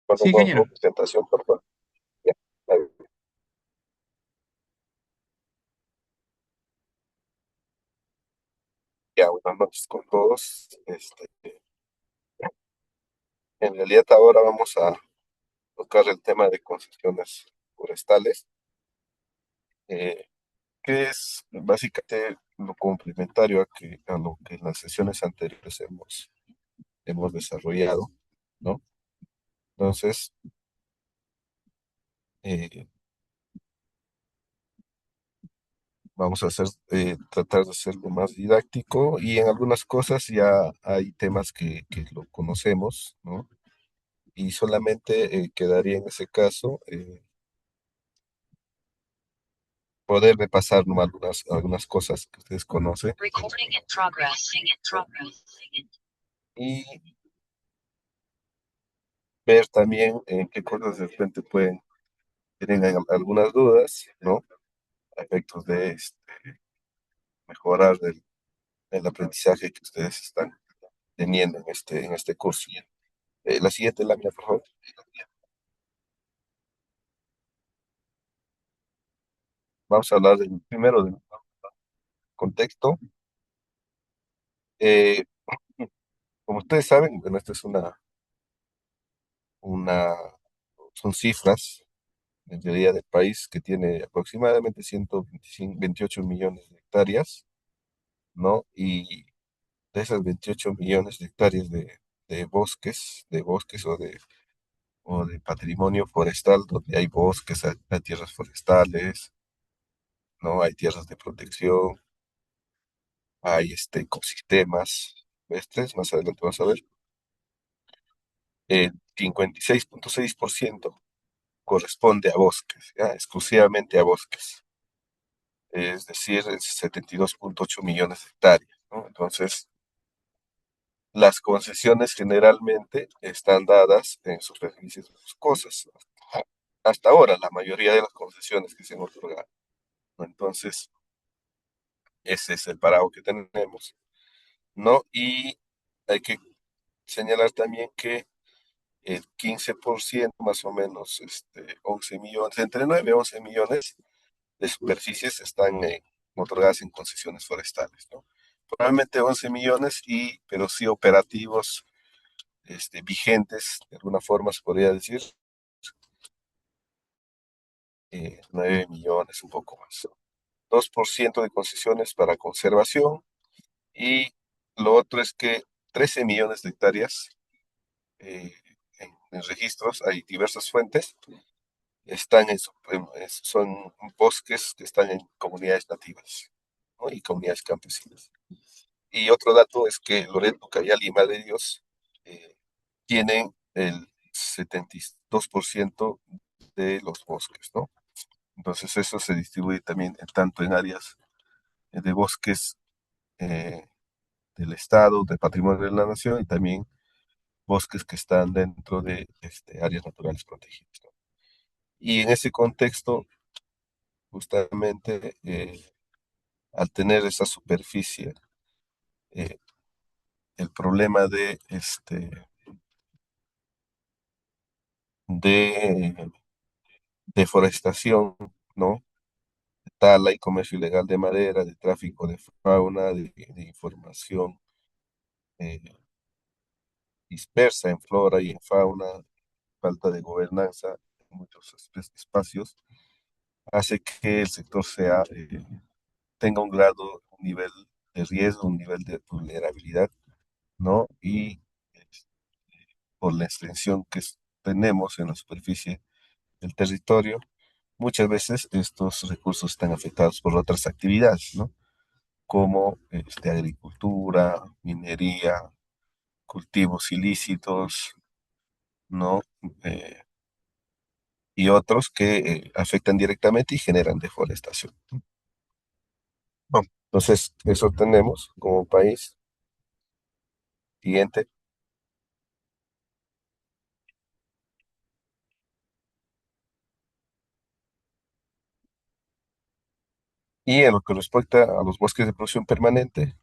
Con Sí, una ingeniero. presentación, por favor. Ya, ya, buenas noches con todos. En realidad ahora vamos a tocar el tema de concesiones forestales, eh, que es básicamente lo complementario a lo que en las sesiones anteriores hemos desarrollado, ¿no? Entonces, eh, vamos a tratar de hacerlo más didáctico y en algunas cosas ya hay temas que lo conocemos, ¿no? Y solamente quedaría en ese caso poder repasar, ¿no?, algunas cosas que ustedes conocen y ver también en qué cosas de repente tienen algunas dudas, ¿no? A efectos de mejorar el aprendizaje que ustedes están teniendo en este curso. La siguiente lámina, por favor. Vamos a hablar primero del contexto. Eh, Como ustedes saben, bueno, esta es una, son cifras en realidad del país que tiene aproximadamente 128 millones de hectáreas, ¿no? Y de esas 28 millones de hectáreas de bosques o de patrimonio forestal, donde hay bosques, hay tierras forestales, ¿no? Hay tierras de protección, hay ecosistemas terrestres, más adelante vamos a ver. El 56,6% corresponde a bosques, ¿ya? Exclusivamente a bosques, es decir, 72,8 millones de hectáreas, ¿no? Entonces, las concesiones generalmente están dadas en superficies boscosas. Hasta ahora, la mayoría de las concesiones que se han otorgado, ¿no? Entonces, ese es el parado que tenemos, ¿no? Y hay que señalar también que el 15% más o menos, 11 millones, entre 9 y 11 millones de superficies están otorgadas en concesiones forestales, ¿no? Probablemente 11 millones, pero sí operativos, vigentes, de alguna forma se podría decir, 9 millones, un poco más. 2% de concesiones para conservación y lo otro es que 13 millones de hectáreas en registros, hay diversas fuentes, son bosques que están en comunidades nativas, ¿no? Y comunidades campesinas. Y otro dato es que Loreto, Cayali y Madre de Dios eh, tienen el 72% de los bosques, ¿no? Entonces eso se distribuye también tanto en áreas de bosques eh, del Estado, de patrimonio de la nación y también bosques que están dentro de áreas naturales protegidas, ¿no? Y en ese contexto, justamente, al tener esa superficie, eh, el problema de deforestación, ¿no? Tala y comercio ilegal de madera, de tráfico de fauna, de información eh, dispersa en flora y en fauna, falta de gobernanza en muchos espacios, hace que el sector tenga un grado, un nivel de riesgo, un nivel de vulnerabilidad, ¿no? Y por la extensión tenemos en la superficie del territorio, muchas veces estos recursos están afectados por otras actividades, ¿no? Como agricultura, minería, cultivos ilícitos, ¿no? Eh, y otros que afectan directamente y generan deforestación. Bueno, entonces, eso tenemos como país. Siguiente. Y en lo que respecta a los bosques de producción permanente,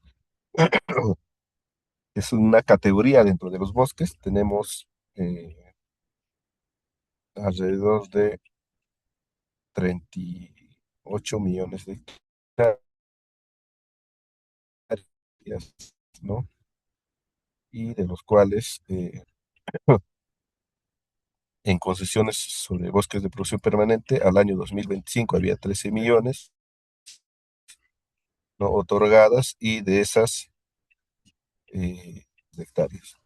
es una categoría dentro de los bosques. Tenemos alrededor de 38 millones de hectáreas, ¿no? Y de los cuales en concesiones sobre bosques de producción permanente al año 2025 había 13 millones, ¿no? otorgadas y de esas de hectáreas,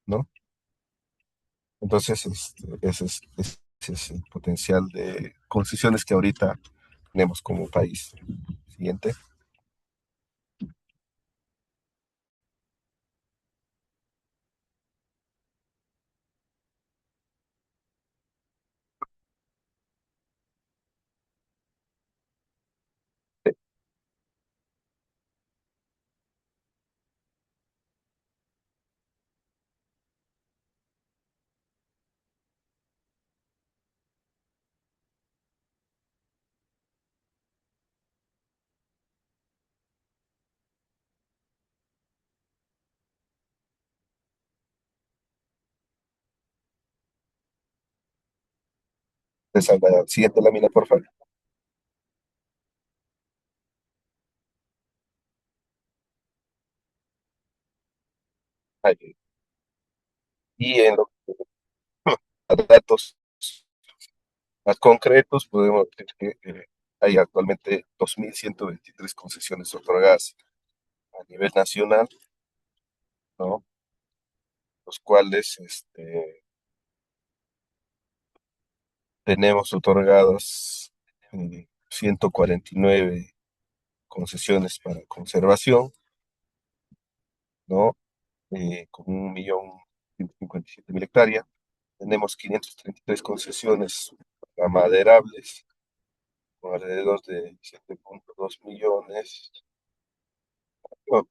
¿no? Entonces, ese es el potencial de concesiones que ahorita tenemos como país. Siguiente. Esa, la siguiente lámina, por favor. Ahí. Y en los datos más concretos, podemos decir que hay actualmente 2.123 concesiones otorgadas a nivel nacional, ¿no? Los cuales tenemos otorgadas 149 concesiones para conservación, ¿no? Con 1.157.000 hectáreas. Tenemos 533 concesiones para maderables, con alrededor de 7,2 millones. No,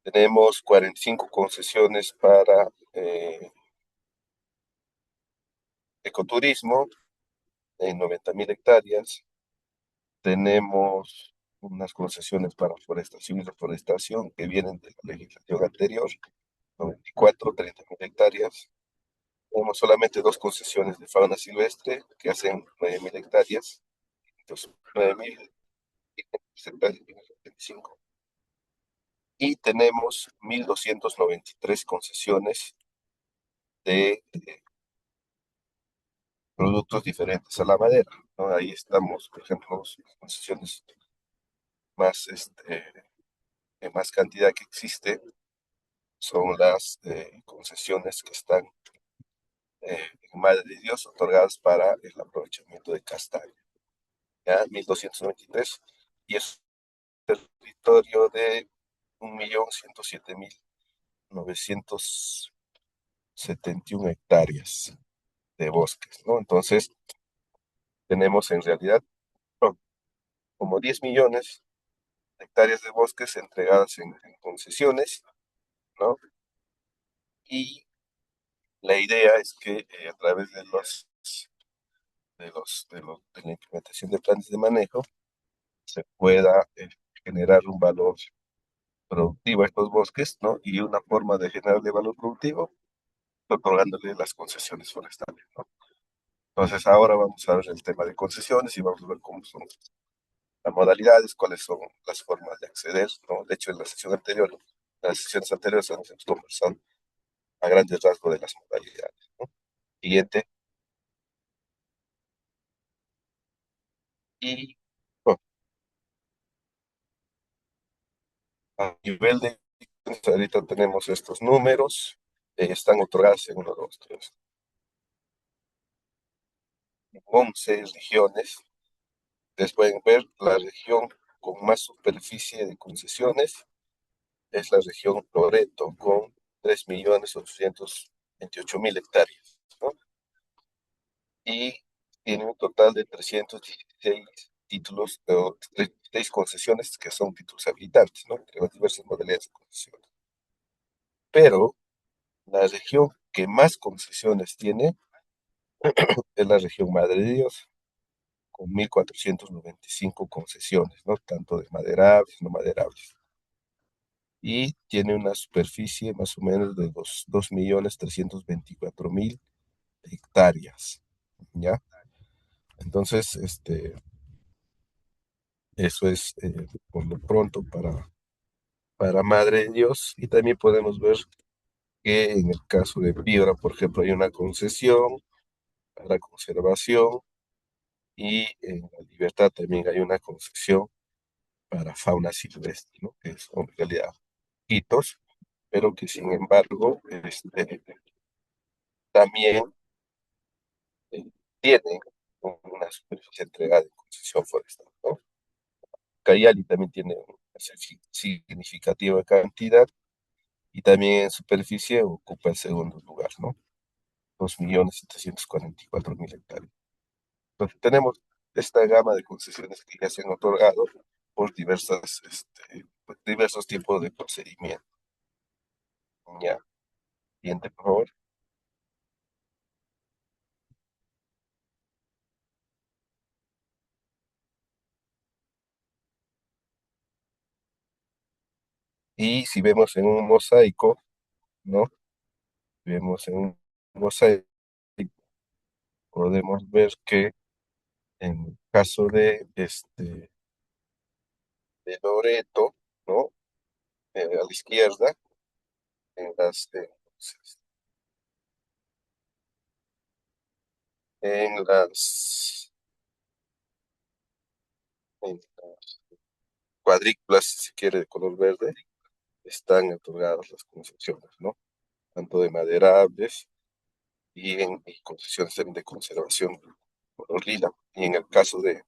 tenemos 45 concesiones para ecoturismo en 90.000 hectáreas. Tenemos unas concesiones para forestación y reforestación que vienen de la legislación anterior, 94, 30.000 hectáreas. Tenemos solamente dos concesiones de fauna silvestre que hacen 9.000 hectáreas, entonces 9.000 hectáreas. Y tenemos 1.293 concesiones de productos diferentes a la madera, ¿no? Ahí estamos, por ejemplo, las concesiones más, en más cantidad que existe son las concesiones que están en Madre de Dios otorgadas para el aprovechamiento de castaño, ¿ya? 1.293, y es un territorio de 1.107.971 hectáreas de bosques, ¿no? Entonces, tenemos en realidad no, como 10 millones de hectáreas de bosques entregadas en concesiones, ¿no? Y la idea es que a través de la implementación de planes de manejo se pueda generar un valor productivo a estos bosques, ¿no? Y una forma de generarle valor productivo, otorgándole las concesiones forestales, ¿no? Entonces ahora vamos a ver el tema de concesiones y vamos a ver cómo son las modalidades, cuáles son las formas de acceder, ¿no? De hecho, en la sesión anterior, en las sesiones anteriores hemos conversado a grandes rasgos de las modalidades, ¿no? Siguiente. Y bueno, a nivel de, ahorita tenemos estos números, están otorgados en 1, 2, 3, 11 regiones. Ustedes pueden ver la región con más superficie de concesiones es la región Loreto, con 3.828.000 hectáreas, ¿no? Y tiene un total de 316 títulos, o 36 concesiones que son títulos habilitantes, ¿no? Entre las diversas modalidades de concesiones. Pero la región que más concesiones tiene es la región Madre de Dios, con 1.495 concesiones, ¿no? Tanto de maderables, no maderables. Y tiene una superficie más o menos de 2.324.000 hectáreas, ¿ya? Entonces, eso es por lo pronto para Madre de Dios. Y también podemos ver que en el caso de Piura, por ejemplo, hay una concesión para conservación y en La Libertad también hay una concesión para fauna silvestre, ¿no? Que son en realidad hitos, pero que sin embargo también eh, tienen una superficie entregada en concesión forestal, ¿no? Cayali también tiene una significativa cantidad y también en superficie ocupa el segundo lugar, ¿no? 2.744.000 hectáreas. Entonces tenemos esta gama de concesiones que ya se han otorgado por por diversos tipos de procedimientos. Ya, siguiente, por favor. Y si vemos en un mosaico, ¿no? Vemos en un mosaico, podemos ver que en el caso de Loreto, ¿no? A la izquierda, en en las, en las cuadrículas, si se quiere, de color verde, están otorgadas las concesiones, ¿no? Tanto de maderables y concesiones también de conservación color lila. Y en el caso de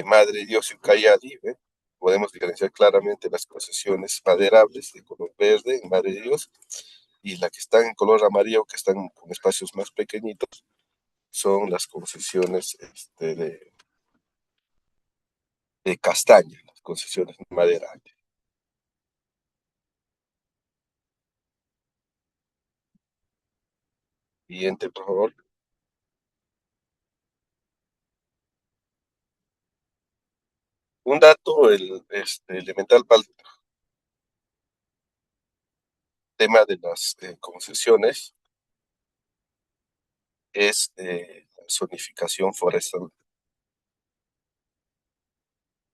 Madre Dios y Ucayali, ¿ve? Podemos diferenciar claramente las concesiones maderables de color verde en Madre Dios y las que están en color amarillo, que están con espacios más pequeñitos, son las concesiones de castaña, las concesiones maderables. Siguiente, por favor. Un dato elemental para el tema de las concesiones es la zonificación forestal,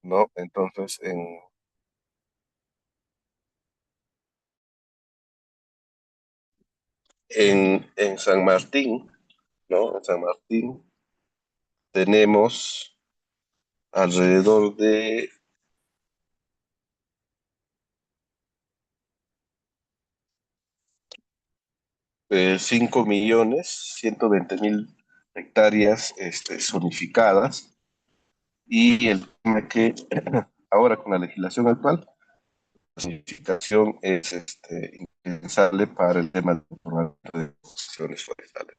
¿no? Entonces, en San Martín, ¿no? En San Martín tenemos alrededor de 5.120.000 hectáreas zonificadas y el tema que ahora con la legislación actual, la zonificación es indispensable para el tema de concesiones forestales.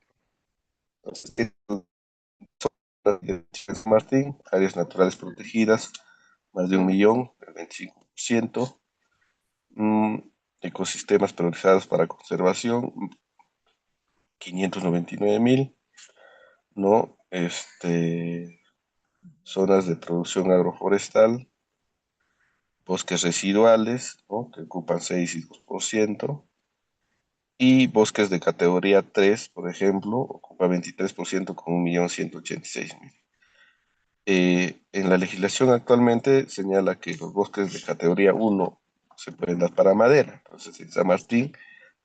Entonces, San Martín, áreas naturales protegidas, más de 1.000.000, el 25%. mm, Ecosistemas priorizados para conservación, 599.000, ¿no? Zonas de producción agroforestal, bosques residuales, ¿no? Que ocupan 6 y 2%, y bosques de categoría 3, por ejemplo, ocupa 23% con 1.186.000. En la legislación actualmente señala que los bosques de categoría 1 se pueden dar para madera. Entonces, en San Martín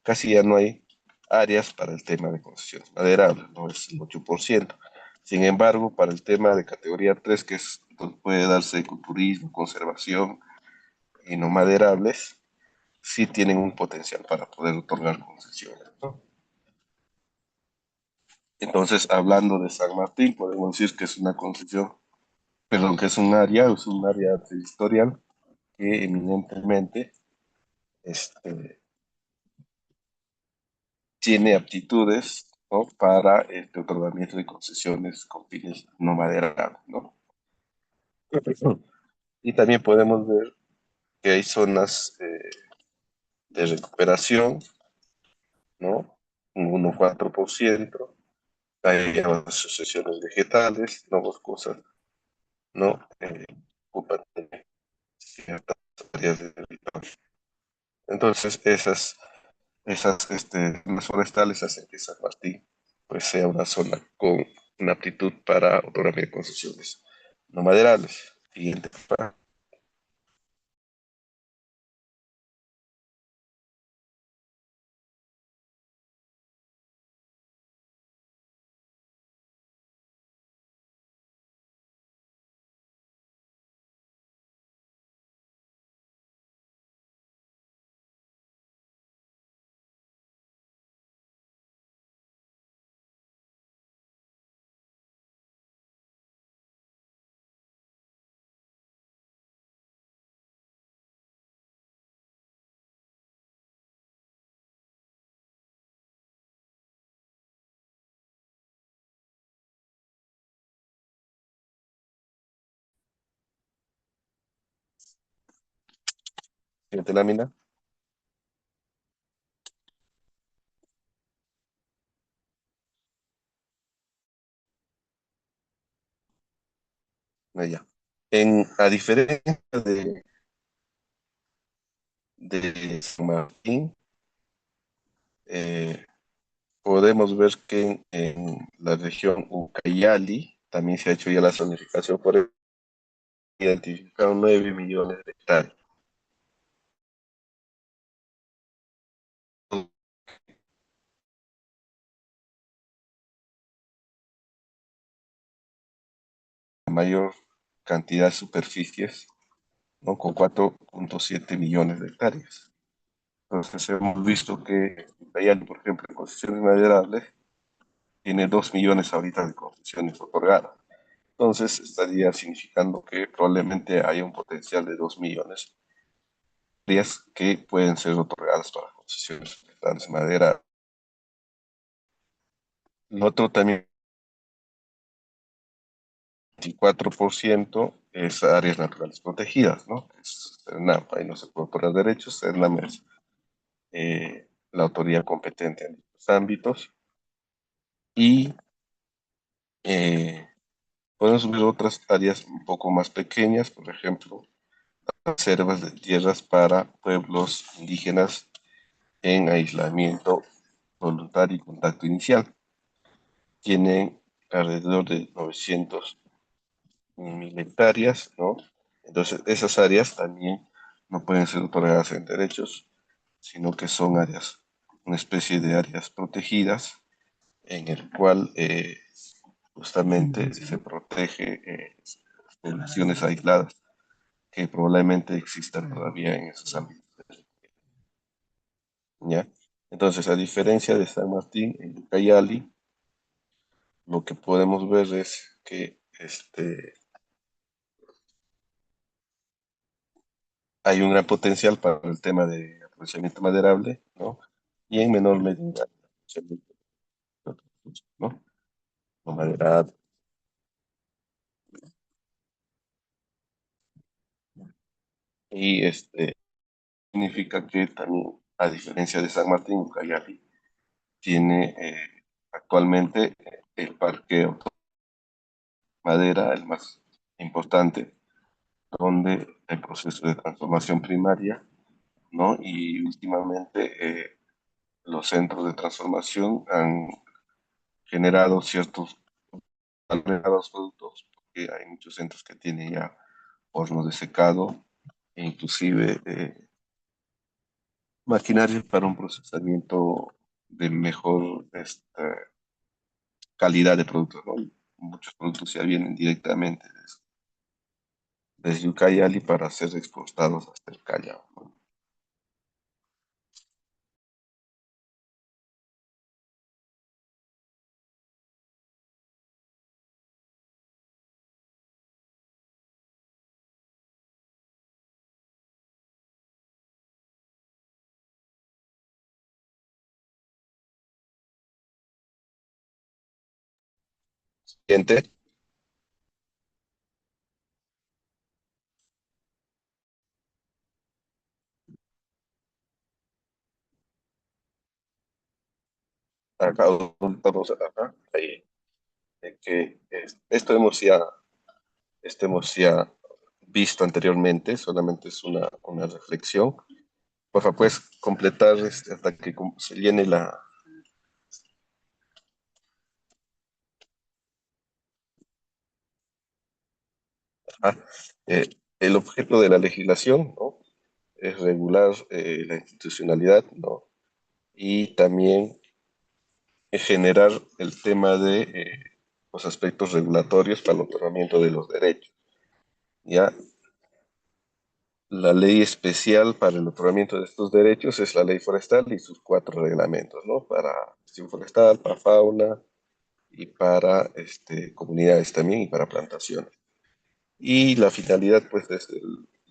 casi ya no hay áreas para el tema de concesiones maderables, no es el 8%. Sin embargo, para el tema de categoría 3, que es donde puede darse ecoturismo, conservación y no maderables, sí tienen un potencial para poder otorgar concesiones, ¿no? Entonces, hablando de San Martín, podemos decir que es una concesión, perdón, que es un área territorial que eminentemente tiene aptitudes, ¿no? Para el otorgamiento de concesiones con fines no maderables, ¿no? Y también podemos ver que hay zonas de recuperación, ¿no? Un 1,4%, hay asociaciones vegetales, no boscosas, ¿no? Ocupan ciertas áreas de territorio. Entonces, esas zonas forestales hacen que San Martín pues sea una zona con una aptitud para otorgamiento de concesiones no maderables. Siguiente. Siguiente lámina. Allá. A diferencia de San Martín, eh, podemos ver que en la región Ucayali también se ha hecho ya la zonificación por identificar 9 millones de hectáreas. La mayor cantidad de superficies, ¿no? Con 4,7 millones de hectáreas. Entonces hemos visto que Ucayali, por ejemplo, en concesiones maderables, tiene 2 millones ahorita de concesiones otorgadas. Entonces estaría significando que probablemente haya un potencial de 2 millones de hectáreas que pueden ser otorgadas para concesiones forestales de madera. Lo otro también, 24% es áreas naturales protegidas, ¿no? Es CERNAP, ahí no se puede otorgar derechos, CERNAM es la autoridad competente en estos ámbitos. Y eh, podemos ver otras áreas un poco más pequeñas, por ejemplo, reservas de tierras para pueblos indígenas en aislamiento voluntario y contacto inicial. Tienen alrededor de 900.000 hectáreas, ¿no? Entonces, esas áreas también no pueden ser otorgadas en derechos, sino que son áreas, una especie de áreas protegidas, en el cual justamente se protege poblaciones aisladas que probablemente existan todavía en esos ámbitos, ¿ya? Entonces, a diferencia de San Martín, en Ucayali, lo que podemos ver es que hay un gran potencial para el tema de aprovechamiento maderable, ¿no? Y en menor medida, aprovechamiento de otros recursos, ¿no? No maderable. Y significa que también, a diferencia de San Martín, Ucayali tiene actualmente el parque madera, el más importante, donde el proceso de transformación primaria, ¿no? Y últimamente los centros de transformación han generado ciertos generados productos, porque hay muchos centros que tienen ya hornos de secado e inclusive maquinaria para un procesamiento de mejor calidad de productos, ¿no? Muchos productos ya vienen directamente desde Ucayali para ser exportados hasta el Callao, ¿no? Siguiente, acá, vamos acá, ahí, que esto hemos ya visto anteriormente, solamente es una reflexión. Por favor, puedes completar hasta que se llene Ah, eh, el objeto de la legislación, ¿no? Es regular la institucionalidad, ¿no? Y también generar el tema de los aspectos regulatorios para el otorgamiento de los derechos. Ya la ley especial para el otorgamiento de estos derechos es la ley forestal y sus cuatro reglamentos, ¿no? Para gestión forestal, para fauna y para comunidades también y para plantaciones. Y la finalidad, pues, es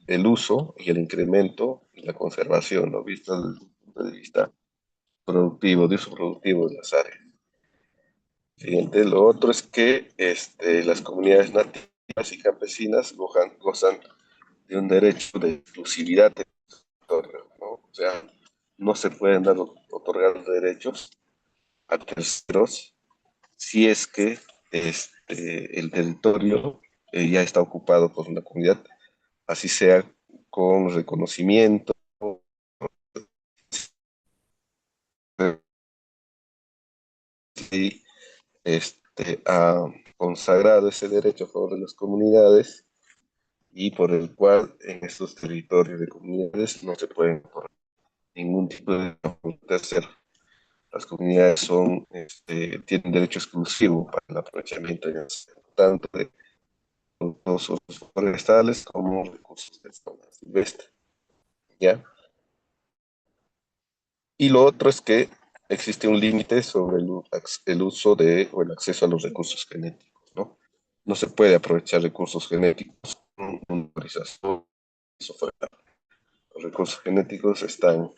el uso y el incremento y la conservación, ¿no? Visto desde el punto de vista productivo, de uso productivo de las áreas. Siguiente, lo otro es que las comunidades nativas y campesinas gozan de un derecho de exclusividad de territorio, ¿no? O sea, no se pueden otorgar derechos a terceros si es que el territorio ya está ocupado por una comunidad, así sea con reconocimiento y ha consagrado ese derecho a favor de las comunidades y por el cual en estos territorios de comunidades no se pueden poner ningún tipo de tercero. Las comunidades tienen derecho exclusivo para el aprovechamiento tanto de recursos forestales como recursos de fauna silvestre, ¿ya? Y lo otro es que existe un límite sobre el uso de o el acceso a los recursos genéticos, ¿no? No se puede aprovechar recursos genéticos con una autorización. Los recursos genéticos están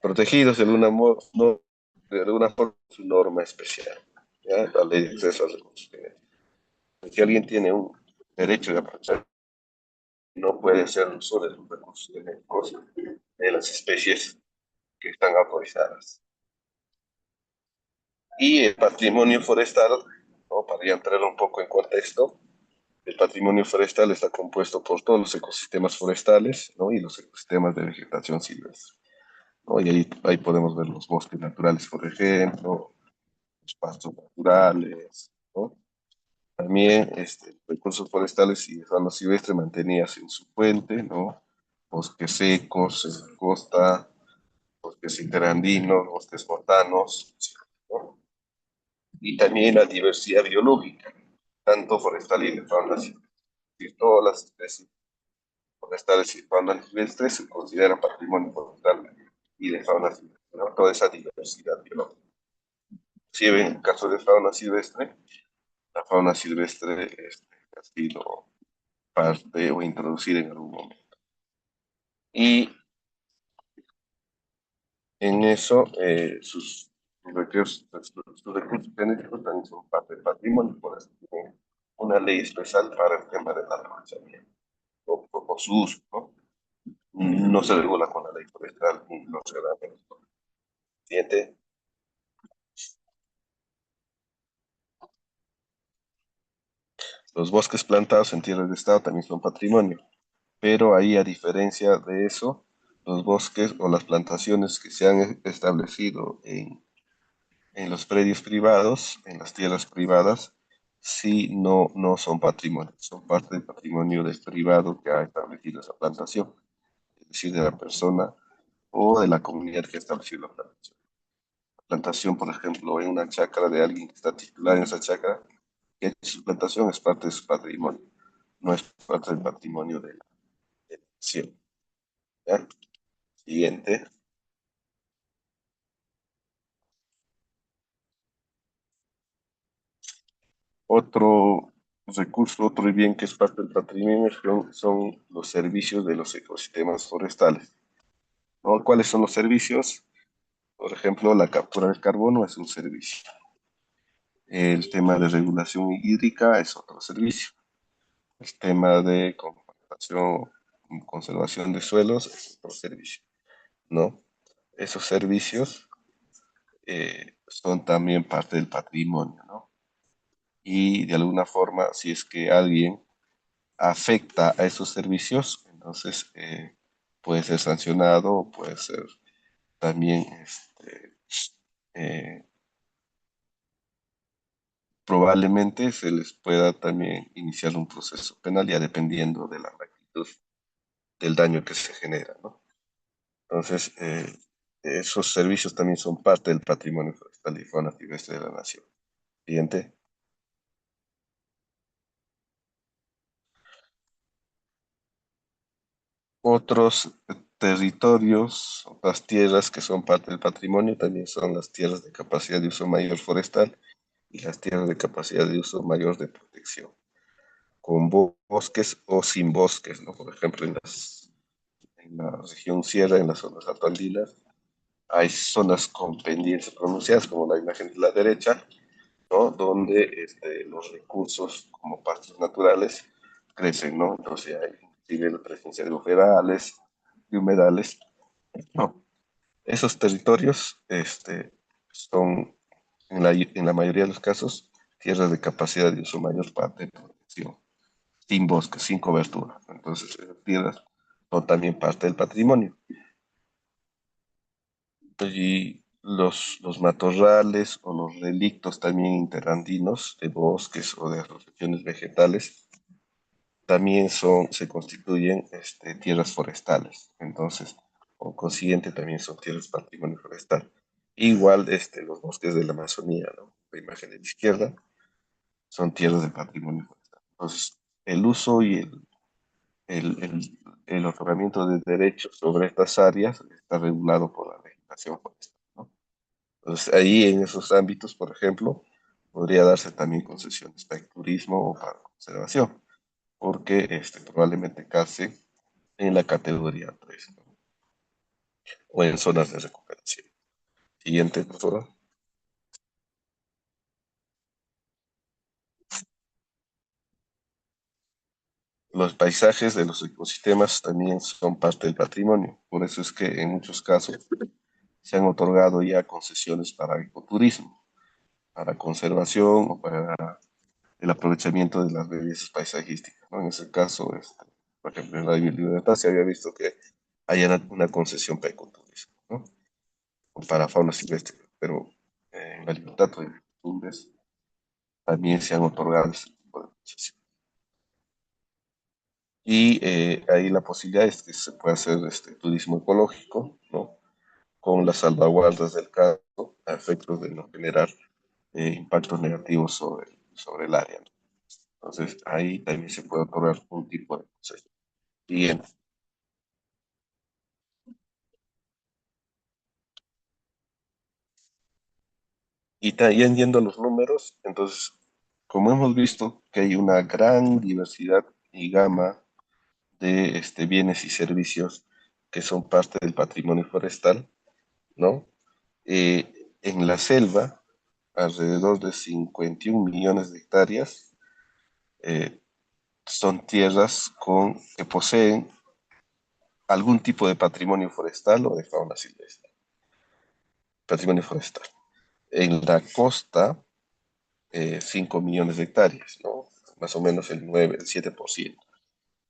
protegidos de alguna, no, de alguna forma por su norma especial, ¿ya? La ley de acceso a recursos genéticos. Si alguien tiene un derecho de aprovechar, no puede hacer uso de los recursos genéticos de las especies que están autorizadas. Y el patrimonio forestal, ¿no? Para ya entrar un poco en contexto, el patrimonio forestal está compuesto por todos los ecosistemas forestales, ¿no? Y los ecosistemas de vegetación silvestre, ¿no? Y ahí podemos ver los bosques naturales, por ejemplo, los pastos naturales, ¿no? También recursos forestales y de fauna silvestre mantenidas en su fuente, ¿no? Bosques secos en la costa, bosques interandinos, bosques montanos, ¿no? Y también la diversidad biológica, tanto forestal y de fauna silvestre. Todas las especies forestales y de fauna silvestre se consideran patrimonio forestal y de fauna silvestre, ¿no? Toda esa diversidad biológica. Si en el caso de fauna silvestre, la fauna silvestre ha sido parte o introducida en algún momento. Y en eso sus recursos genéticos también son parte del patrimonio, por eso tienen una ley especial para el tema del aprovechamiento o su uso, ¿no? No se regula con la ley forestal ni los reglamentos. Siguiente. Los bosques plantados en tierras de Estado también son patrimonio, pero ahí a diferencia de eso, los bosques o las plantaciones que se han establecido en los predios privados, en las tierras privadas, sí no son patrimonio, son parte del patrimonio del privado que ha establecido esa plantación, es decir, de la persona o de la comunidad que ha establecido la plantación. La plantación, por ejemplo, en una chacra de alguien que está titular en esa chacra, que su plantación es parte de su patrimonio, no es parte del patrimonio de la nación. ¿Ya? Siguiente. Otro recurso, otro bien que es parte del patrimonio son los servicios de los ecosistemas forestales, ¿no? ¿Cuáles son los servicios? Por ejemplo, la captura del carbono es un servicio. El tema de regulación hídrica es otro servicio. El tema de conservación de suelos es otro servicio, ¿no? Esos servicios son también parte del patrimonio, ¿no? Y de alguna forma, si es que alguien afecta a esos servicios, entonces puede ser sancionado, puede ser también eh, probablemente se les pueda también iniciar un proceso penal ya dependiendo de la magnitud del daño que se genera, ¿no? Entonces, esos servicios también son parte del patrimonio forestal y fauna silvestre de la nación. Siguiente. Otros territorios, otras tierras que son parte del patrimonio también son las tierras de capacidad de uso mayor forestal y las tierras de capacidad de uso mayor de protección, con bosques o sin bosques, ¿no? Por ejemplo, en la región sierra, en las zonas altoandinas, hay zonas con pendientes pronunciadas, como la imagen de la derecha, ¿no? Donde los recursos como pastos naturales crecen, ¿no? Entonces hay inclusive la presencia de bufedales y humedales. No, esos territorios son, en la mayoría de los casos, tierras de capacidad de uso mayor parte de protección, sin bosques, sin cobertura. Entonces, esas tierras son también parte del patrimonio. Y los matorrales o los relictos también interandinos de bosques o de regiones vegetales también se constituyen tierras forestales. Entonces, por consiguiente, también son tierras patrimonio forestal. Igual los bosques de la Amazonía, ¿no? La imagen de la izquierda son tierras de patrimonio forestal. Entonces, el uso y el otorgamiento de derechos sobre estas áreas está regulado por la legislación forestal, ¿no? Entonces, ahí en esos ámbitos, por ejemplo, podría darse también concesiones para el turismo o para conservación, porque probablemente case en la categoría 3, ¿no? O en zonas de recuperación. Siguiente, por favor. Los paisajes de los ecosistemas también son parte del patrimonio. Por eso es que en muchos casos se han otorgado ya concesiones para ecoturismo, para conservación o para el aprovechamiento de las bellezas paisajísticas, ¿no? En ese caso, por ejemplo, en la biodiversidad se había visto que hay una concesión para ecoturismo, ¿no? O para fauna silvestre, pero en la libertad de costumbres también se han otorgado ese tipo de concesión. Y ahí la posibilidad es que se pueda hacer turismo ecológico, ¿no? Con las salvaguardas del caso, a efectos de no generar impactos negativos sobre el área, ¿no? Entonces, ahí también se puede otorgar un tipo de concesión. Bien, y también yendo a los números, entonces, como hemos visto que hay una gran diversidad y gama de bienes y servicios que son parte del patrimonio forestal, ¿no? En la selva, alrededor de 51 millones de hectáreas son tierras que poseen algún tipo de patrimonio forestal o de fauna silvestre, patrimonio forestal. En la costa, 5 millones de hectáreas, ¿no? Más o menos el 9, el 7%.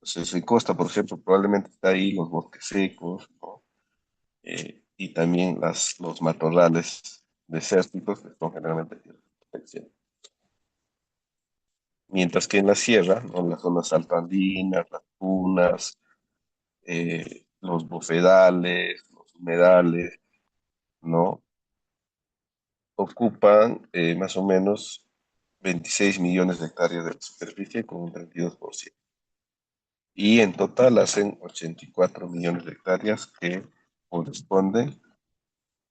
Entonces, en costa, por ejemplo, probablemente está ahí los bosques secos, ¿no? Y también los matorrales desérticos, que son generalmente tierras de protección. Mientras que en la sierra, ¿no? En las zonas altoandinas, las punas, los bofedales, los humedales, ¿no? Ocupan más o menos 26 millones de hectáreas de la superficie con un 32%. Y en total hacen 84 millones de hectáreas que corresponden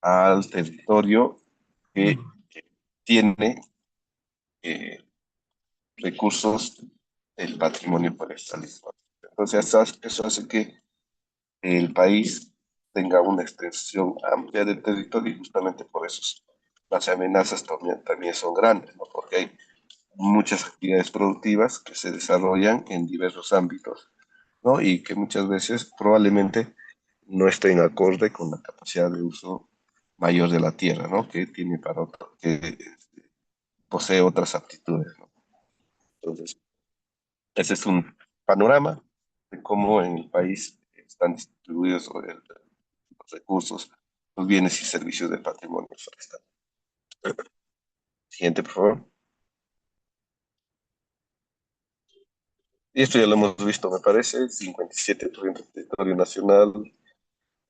al territorio que tiene eh, recursos del patrimonio forestal. Entonces, eso hace que el país tenga una extensión amplia del territorio y justamente por eso las amenazas también son grandes, ¿no? Porque hay muchas actividades productivas que se desarrollan en diversos ámbitos, ¿no? Y que muchas veces probablemente no estén acorde con la capacidad de uso mayor de la tierra, ¿no? Que tiene para otro, que posee otras aptitudes, ¿no? Entonces, ese es un panorama de cómo en el país están distribuidos los recursos, los bienes y servicios del patrimonio forestal. Siguiente, por favor. Y esto ya lo hemos visto, me parece, 57% de territorio nacional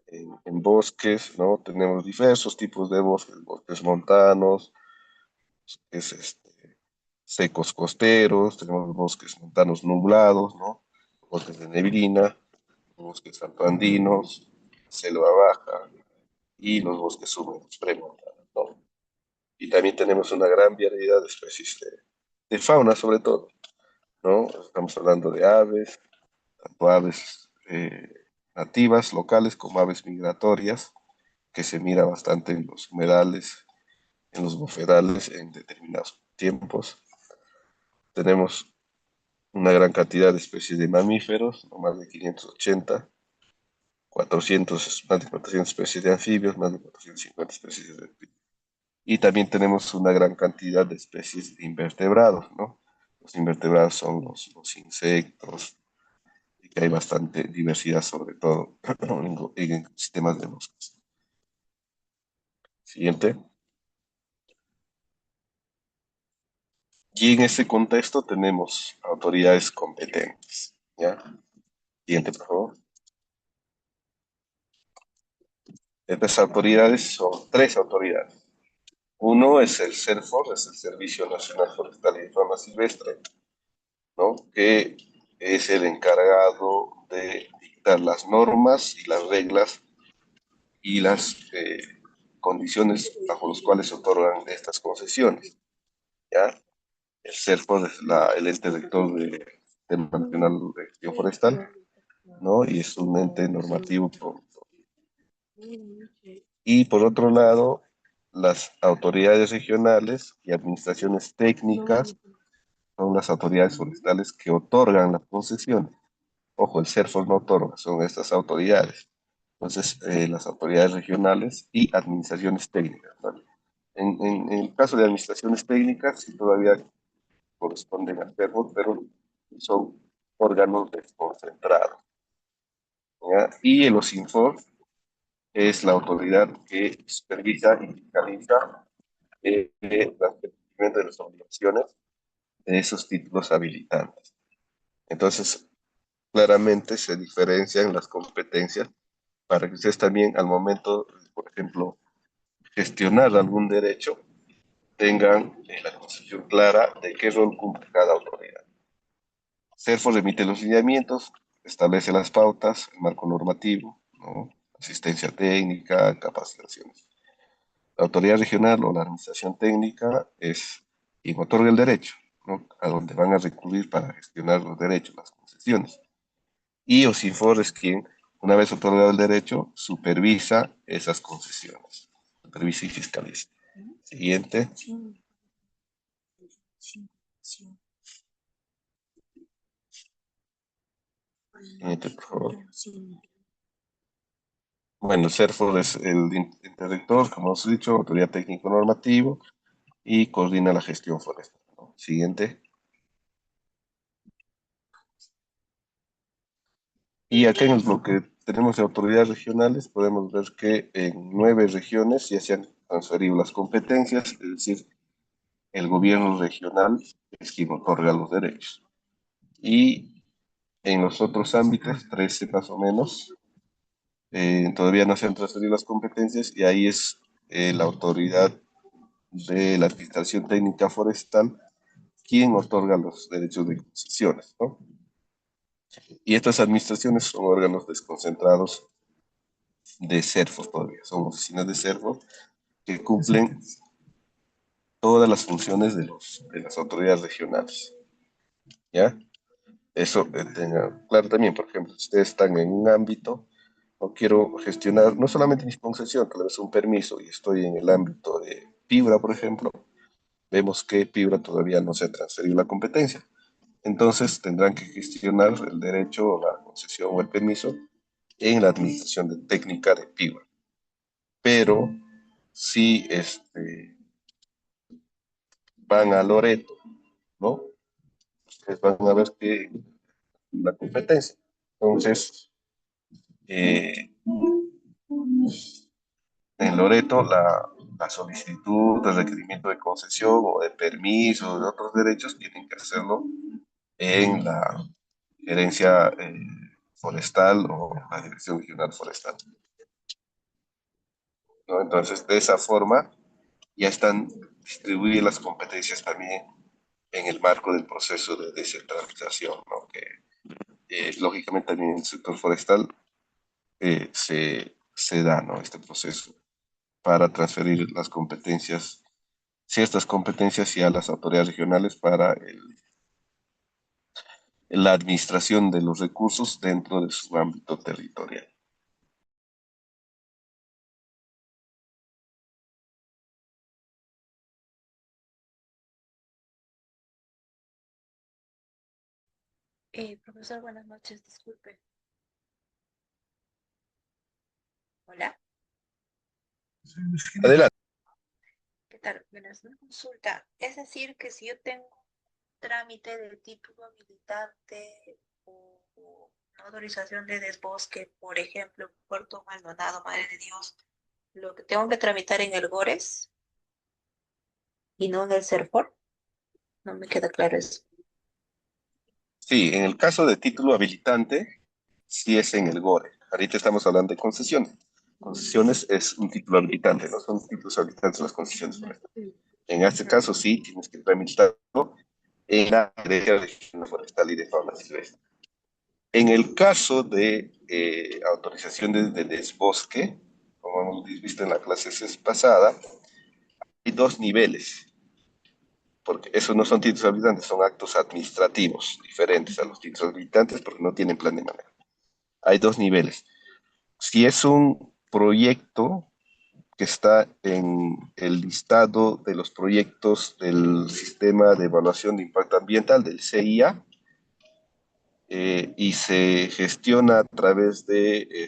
en bosques, ¿no? Tenemos diversos tipos de bosques, bosques montanos, bosques secos costeros, tenemos bosques montanos nublados, ¿no? Bosques de neblina, bosques altoandinos, selva baja y los bosques húmedos premontanos, ¿no? Y también tenemos una gran variedad de especies de fauna, sobre todo, ¿no? Estamos hablando de aves, tanto aves nativas, locales, como aves migratorias, que se mira bastante en los humedales, en los bofedales en determinados tiempos. Tenemos una gran cantidad de especies de mamíferos, no más de 580, 400, más de 400 especies de anfibios, más de 450 especies de reptiles. Y también tenemos una gran cantidad de especies de invertebrados, ¿no? Los invertebrados son los insectos, y que hay bastante diversidad, sobre todo en sistemas de bosques. Siguiente. Y en ese contexto tenemos autoridades competentes, ¿ya? Siguiente, por favor. Estas autoridades son tres autoridades. Uno es el CERFOR, es el Servicio Nacional Forestal y de Fauna Silvestre, ¿no? Que es el encargado de dictar las normas y las reglas y las condiciones bajo las cuales se otorgan estas concesiones, ¿ya? El CERFOR es el ente rector del Sistema Nacional de Gestión Forestal, ¿no? Y es un ente normativo. Y por otro lado, las autoridades regionales y administraciones técnicas son las autoridades forestales que otorgan las concesiones. Ojo, el CERFOS no otorga, son estas autoridades. Entonces, las autoridades regionales y administraciones técnicas, ¿vale? En el caso de administraciones técnicas, sí todavía corresponden al CERFOS, pero son órganos desconcentrados, ¿ya? Y el OSINFOR es la autoridad que supervisa y fiscaliza el cumplimiento de las obligaciones de esos títulos habilitantes. Entonces, claramente se diferencian las competencias para que ustedes también al momento, por ejemplo, gestionar algún derecho, tengan la concepción clara de qué rol cumple cada autoridad. CERFO remite los lineamientos, establece las pautas, el marco normativo, ¿no? Asistencia técnica, capacitaciones. La autoridad regional o la administración técnica es quien otorga el derecho, ¿no? A donde van a recurrir para gestionar los derechos, las concesiones. Y OSINFOR es quien, una vez otorgado el derecho, supervisa esas concesiones, supervisa y fiscaliza. Siguiente. Siguiente, por favor. Bueno, el CERFOR es el interrector, como hemos dicho, autoridad técnico-normativo y coordina la gestión forestal, ¿no? Siguiente. Y acá en lo que tenemos de autoridades regionales, podemos ver que en 9 regiones ya se han transferido las competencias, es decir, el gobierno regional es quien otorga los derechos. Y en los otros ámbitos, 13 más o menos, todavía no se han transferido las competencias y ahí es la autoridad de la Administración Técnica Forestal quien otorga los derechos de concesiones, ¿no? Y estas administraciones son órganos desconcentrados de CERFOS todavía, son oficinas de CERFOS que cumplen todas las funciones de las autoridades regionales, ¿ya? Eso tenga claro también, por ejemplo, si ustedes están en un ámbito, o quiero gestionar no solamente mi concesión, tal vez un permiso, y estoy en el ámbito de Fibra, por ejemplo, vemos que Fibra todavía no se ha transferido la competencia. Entonces tendrán que gestionar el derecho o la concesión o el permiso en la administración técnica de Fibra. Pero si van a Loreto, ¿no? Ustedes van a ver que la competencia. Entonces, eh, en Loreto, la solicitud de requerimiento de concesión o de permiso o de otros derechos tienen que hacerlo en la gerencia forestal o la dirección regional forestal, ¿no? Entonces, de esa forma ya están distribuidas las competencias también en el marco del proceso de descentralización, ¿no? Que lógicamente también en el sector forestal se da, ¿no? Este proceso para transferir las competencias, ciertas competencias y a las autoridades regionales para la administración de los recursos dentro de su ámbito territorial. Profesor, buenas noches, disculpe. Hola, Adelante. ¿qué tal? Buenas, una consulta. Es decir, que si yo tengo trámite de título habilitante o una autorización de desbosque, por ejemplo, Puerto Maldonado, Madre de Dios, lo que tengo que tramitar en el GORES y no en el CERFOR, no me queda claro eso. Sí, en el caso de título habilitante, sí es en el GORE. Ahorita estamos hablando de concesiones. Concesiones es un título habilitante, no son títulos habilitantes las concesiones. En este caso sí tienes que tramitarlo en la Dirección Regional Forestal y de Fauna Silvestre. En el caso de autorización de desbosque, como hemos visto en la clase pasada, hay dos niveles, porque esos no son títulos habilitantes, son actos administrativos diferentes a los títulos habilitantes porque no tienen plan de manejo. Hay dos niveles. Si es un proyecto que está en el listado de los proyectos del Sistema de Evaluación de Impacto Ambiental, del CIA, y se gestiona a través de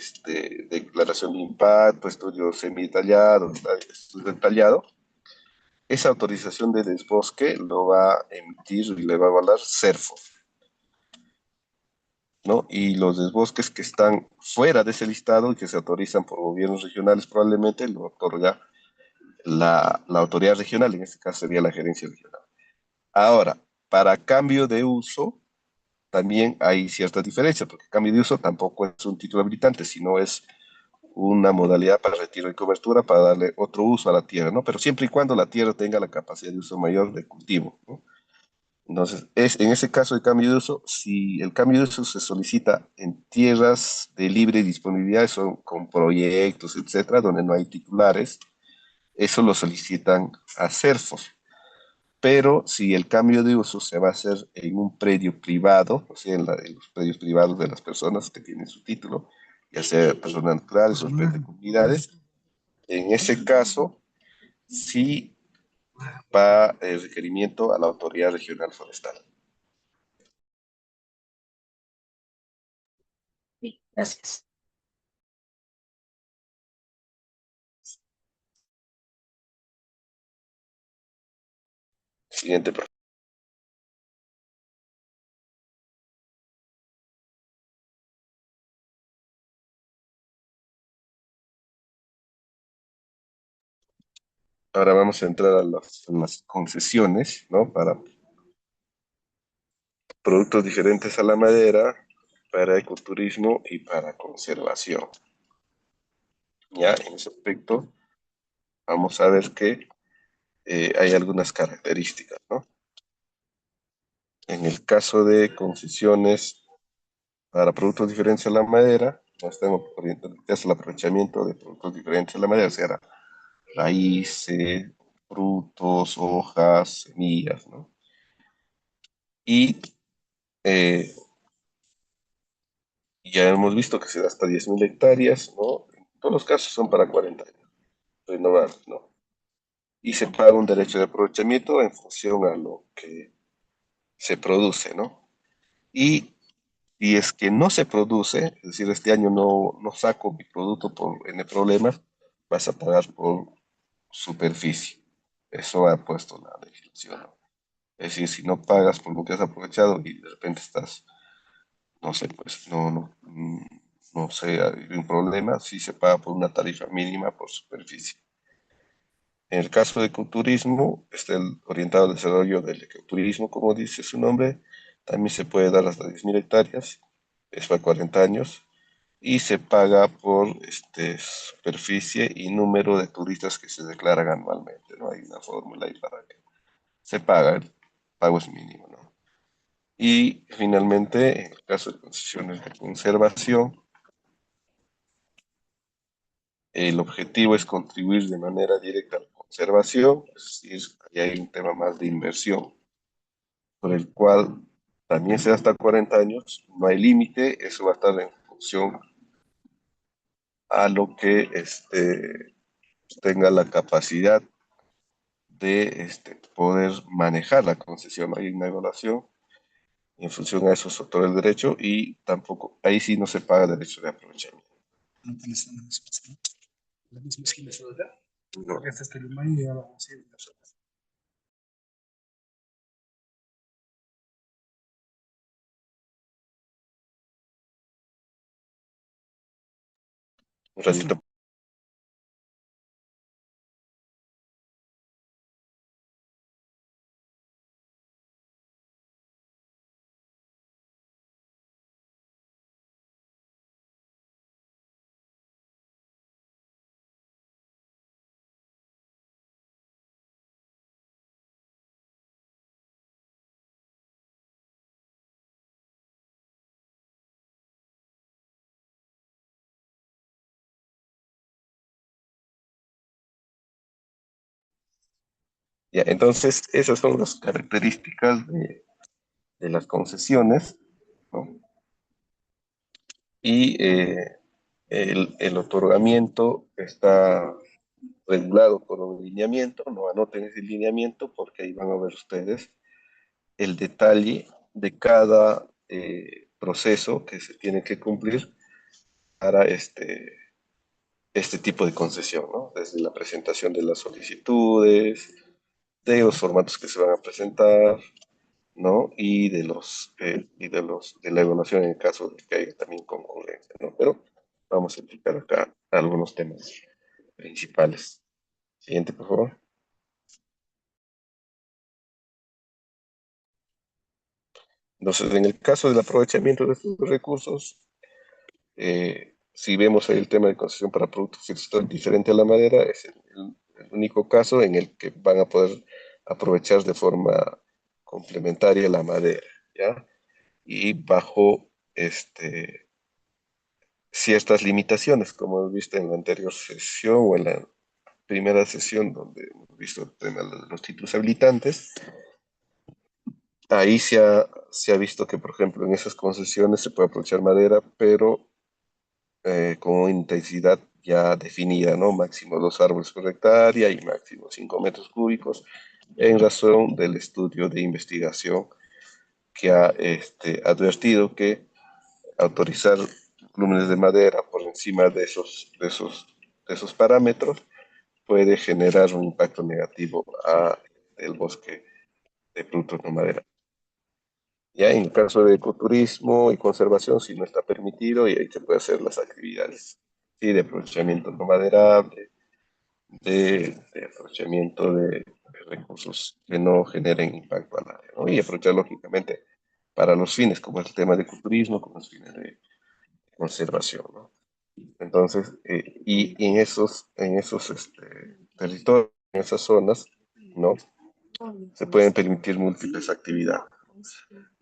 declaración de impacto, estudio semi-detallado, estudio detallado. Esa autorización de desbosque lo va a emitir y le va a avalar CERFO, ¿no? Y los desbosques que están fuera de ese listado y que se autorizan por gobiernos regionales probablemente lo otorga la autoridad regional, en este caso sería la gerencia regional. Ahora, para cambio de uso, también hay ciertas diferencias, porque cambio de uso tampoco es un título habilitante, sino es una modalidad para retiro y cobertura para darle otro uso a la tierra, ¿no? Pero siempre y cuando la tierra tenga la capacidad de uso mayor de cultivo, ¿no? Entonces, en ese caso de cambio de uso, si el cambio de uso se solicita en tierras de libre disponibilidad, son con proyectos, etcétera, donde no hay titulares, eso lo solicitan a CERFOS. Pero si el cambio de uso se va a hacer en un predio privado, o sea, en los predios privados de las personas que tienen su título, ya sea personas naturales o de comunidades, en ese caso sí va el requerimiento a la autoridad regional forestal. Sí, gracias. Siguiente. Ahora vamos a entrar a las concesiones, ¿no? Para productos diferentes a la madera, para ecoturismo y para conservación. Ya, en ese aspecto, vamos a ver que hay algunas características, ¿no? En el caso de concesiones para productos diferentes a la madera, no estamos orientados al aprovechamiento de productos diferentes a la madera, o sea, raíces, frutos, hojas, semillas, ¿no? Y eh, ya hemos visto que se da hasta 10.000 hectáreas, ¿no? En todos los casos son para 40 años, renovables, ¿no? Y se paga un derecho de aprovechamiento en función a lo que se produce, ¿no? Y es que no se produce, es decir, este año no saco mi producto por N problemas, vas a pagar por superficie. Eso ha puesto la legislación, ¿no? Es decir, si no pagas por lo que has aprovechado y de repente estás, no sé, pues no sé, hay un problema, si se paga por una tarifa mínima por superficie. En el caso de ecoturismo, está el orientado al desarrollo del ecoturismo, como dice su nombre, también se puede dar hasta 10.000 hectáreas, es para 40 años, y se paga por superficie y número de turistas que se declaran anualmente, ¿no? Hay una fórmula ahí para que se paga, el pago es mínimo, ¿no? Y finalmente, en el caso de concesiones de conservación, el objetivo es contribuir de manera directa a la conservación, es decir, ahí hay un tema más de inversión, por el cual también sea hasta 40 años, no hay límite, eso va a estar en función a lo que tenga la capacidad de poder manejar la concesión. Hay una evaluación y en función a eso se otorga el derecho y tampoco, ahí sí no se paga derecho de aprovechamiento. No. Un ratito. Ya, entonces, esas son las características de las concesiones, ¿no? Y el otorgamiento está regulado por un lineamiento, no anoten ese lineamiento porque ahí van a ver ustedes el detalle de cada proceso que se tiene que cumplir para este tipo de concesión, ¿no? Desde la presentación de las solicitudes, de los formatos que se van a presentar, ¿no? De la evaluación en el caso de que haya también concurrencia, ¿no? Pero vamos a explicar acá algunos temas principales. Siguiente, por favor. Entonces, en el caso del aprovechamiento de estos recursos, si vemos ahí el tema de concesión para productos textiles diferente a la madera, es el único caso en el que van a poder aprovechar de forma complementaria la madera, ¿ya? Y bajo ciertas limitaciones, como hemos visto en la anterior sesión o en la primera sesión donde hemos visto el tema de los títulos habilitantes. Ahí se ha visto que, por ejemplo, en esas concesiones se puede aprovechar madera, pero con una intensidad ya definida, ¿no? Máximo 2 árboles por hectárea y máximo 5 metros cúbicos, en razón del estudio de investigación que ha advertido que autorizar volúmenes de madera por encima de esos parámetros puede generar un impacto negativo a el bosque de frutos de madera. Ya en el caso de ecoturismo y conservación, si no está permitido, y ahí se puede hacer las actividades, ¿sí? De aprovechamiento no maderable, de aprovechamiento de recursos que no generen impacto al área, ¿no? Y aprovechar lógicamente para los fines, como es el tema de ecoturismo, como los fines de conservación, ¿no? Entonces, y en esos territorios, en esas zonas, ¿no? Se pueden permitir múltiples actividades.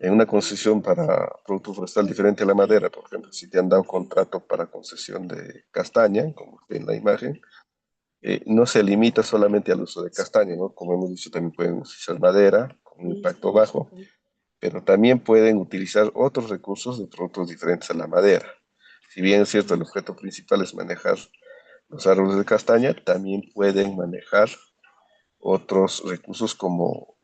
En una concesión para producto forestal diferente a la madera, por ejemplo, si te han dado contrato para concesión de castaña, como en la imagen, no se limita solamente al uso de castaña, ¿no? Como hemos dicho, también pueden utilizar madera con un impacto bajo, pero también pueden utilizar otros recursos de productos diferentes a la madera. Si bien es cierto, el objeto principal es manejar los árboles de castaña, también pueden manejar otros recursos como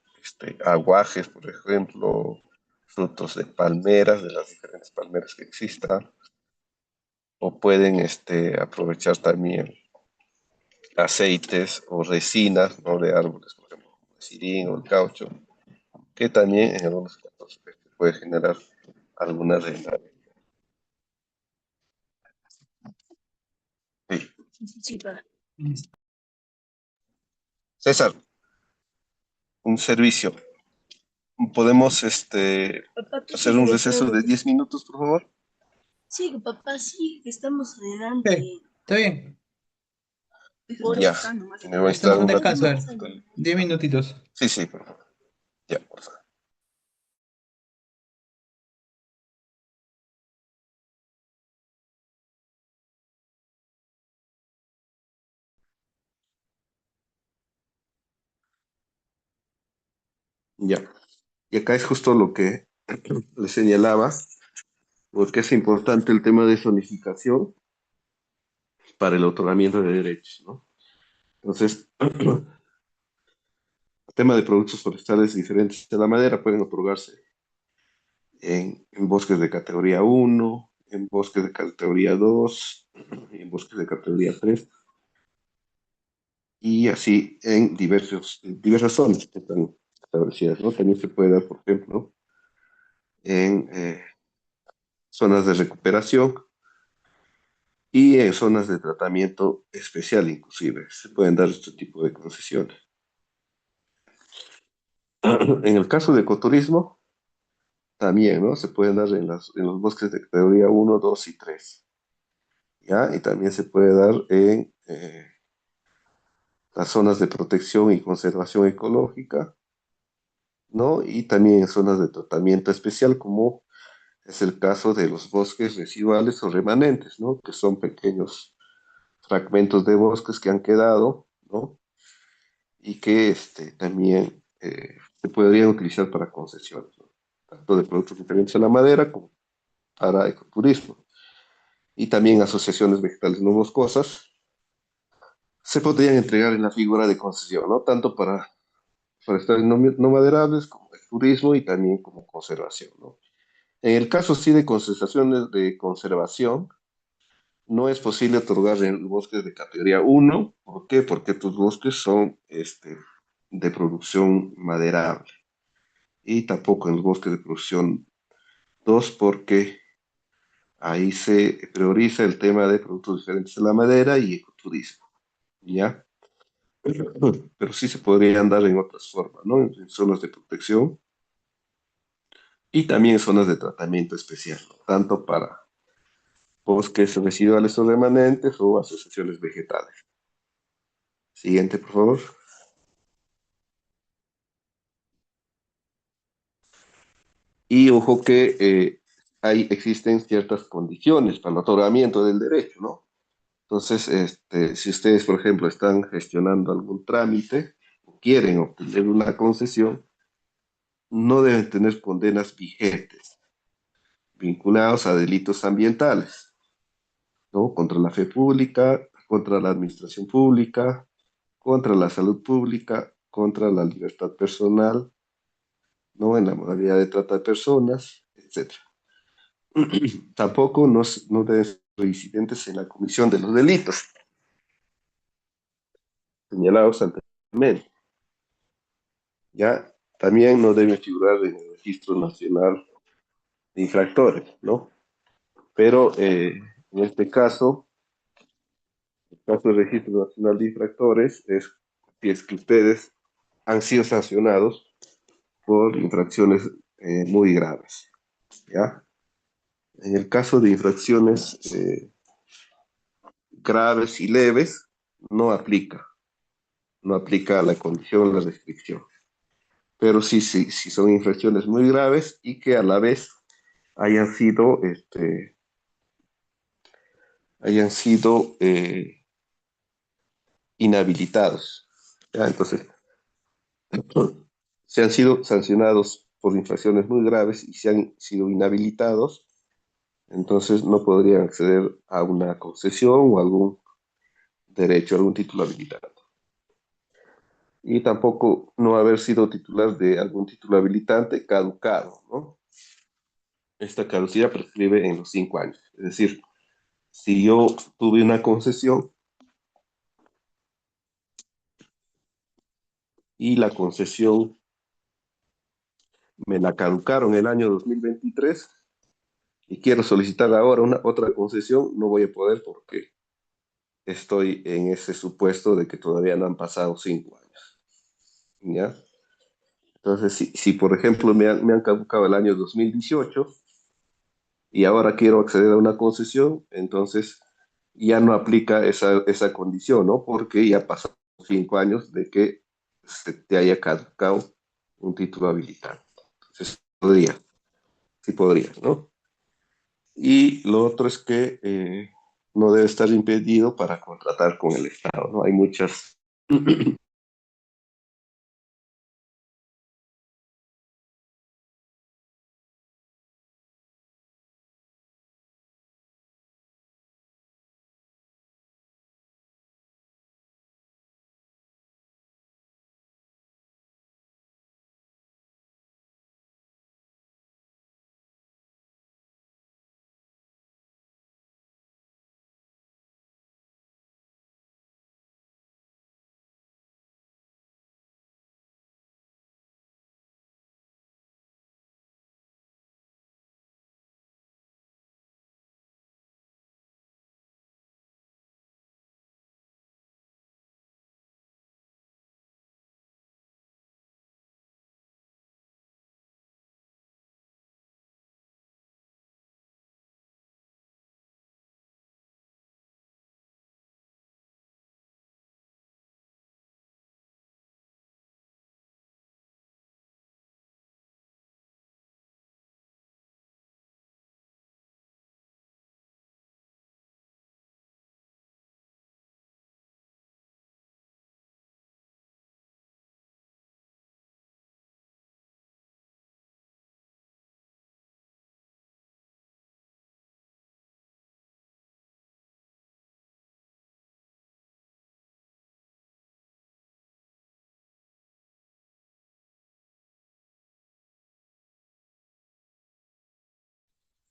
aguajes, por ejemplo, frutos de palmeras, de las diferentes palmeras que existan, o pueden aprovechar también aceites o resinas, ¿no? De árboles, por ejemplo, el cirín o el caucho, que también en algunos casos puede generar alguna rentabilidad. Sí. César, un servicio. podemos Papá, tú hacer un síguele, receso de pero 10 minutos, por favor. sigue, papá, sí, estamos Sí, adelante. está bien. Por Ya, eso, me va a estar Hacemos un un ¿cuánto descanso, a ratito. ver. más sale? 10 minutitos. Sí, sí, por favor. Ya, por favor. Ya. Y acá es justo lo que le señalaba, porque es importante el tema de zonificación para el otorgamiento de derechos, ¿no? Entonces, el tema de productos forestales diferentes de la madera pueden otorgarse en bosques de categoría uno, en bosques de categoría 2, en bosques de categoría 3, y así en diversas zonas que están establecidas, ¿no? También se puede dar, por ejemplo, en zonas de recuperación y en zonas de tratamiento especial, inclusive. Se pueden dar este tipo de concesiones. En el caso de ecoturismo, también, ¿no? Se pueden dar en los bosques de categoría uno, 2 y 3. ¿Ya? Y también se puede dar en las zonas de protección y conservación ecológica, ¿no? Y también en zonas de tratamiento especial, como es el caso de los bosques residuales o remanentes, ¿no? Que son pequeños fragmentos de bosques que han quedado, ¿no? Y que también se podrían utilizar para concesiones, ¿no? Tanto de productos diferentes a la madera como para ecoturismo. Y también asociaciones vegetales no boscosas se podrían entregar en la figura de concesión, ¿no? Tanto para forestales no maderables como ecoturismo y también como conservación, ¿no? En el caso sí de concesiones de conservación, no es posible otorgar en bosques de categoría uno. ¿Por qué? Porque estos bosques son de producción maderable. Y tampoco en los bosques de producción 2 porque ahí se prioriza el tema de productos diferentes de la madera y ecoturismo, ¿ya? Pero sí se podrían dar en otras formas, ¿no? En zonas de protección y también en zonas de tratamiento especial, ¿no? Tanto para bosques residuales o remanentes o asociaciones vegetales. Siguiente, por favor. Y ojo que existen ciertas condiciones para el otorgamiento del derecho, ¿no? Entonces, si ustedes, por ejemplo, están gestionando algún trámite o quieren obtener una concesión, no deben tener condenas vigentes vinculados a delitos ambientales, ¿no? Contra la fe pública, contra la administración pública, contra la salud pública, contra la libertad personal, ¿no? En la modalidad de trata de personas, etcétera. Tampoco no deben ser reincidentes en la comisión de los delitos señalados anteriormente. Ya también no deben figurar en el registro nacional de infractores, ¿no? Pero en este caso, el caso del registro nacional de infractores es si es que ustedes han sido sancionados por infracciones muy graves, ¿ya? En el caso de infracciones graves y leves, no aplica, no aplica la condición, la restricción. Pero sí son infracciones muy graves y que a la vez hayan sido, hayan sido inhabilitados. ¿Ya? Entonces, se han sido sancionados por infracciones muy graves y se han sido inhabilitados, entonces no podrían acceder a una concesión o algún derecho, algún título habilitante. Y tampoco no haber sido titular de algún título habilitante caducado, ¿no? Esta caducidad prescribe en los 5 años. Es decir, si yo tuve una concesión y la concesión me la caducaron el año 2023 y quiero solicitar ahora una otra concesión, no voy a poder porque estoy en ese supuesto de que todavía no han pasado 5 años. ¿Ya? Entonces, si por ejemplo me han caducado el año 2018 y ahora quiero acceder a una concesión, entonces ya no aplica esa condición, ¿no? Porque ya pasaron 5 años de que se te haya caducado un título habilitante. Entonces, sí podría, ¿no? Y lo otro es que no debe estar impedido para contratar con el Estado, ¿no? Hay muchas.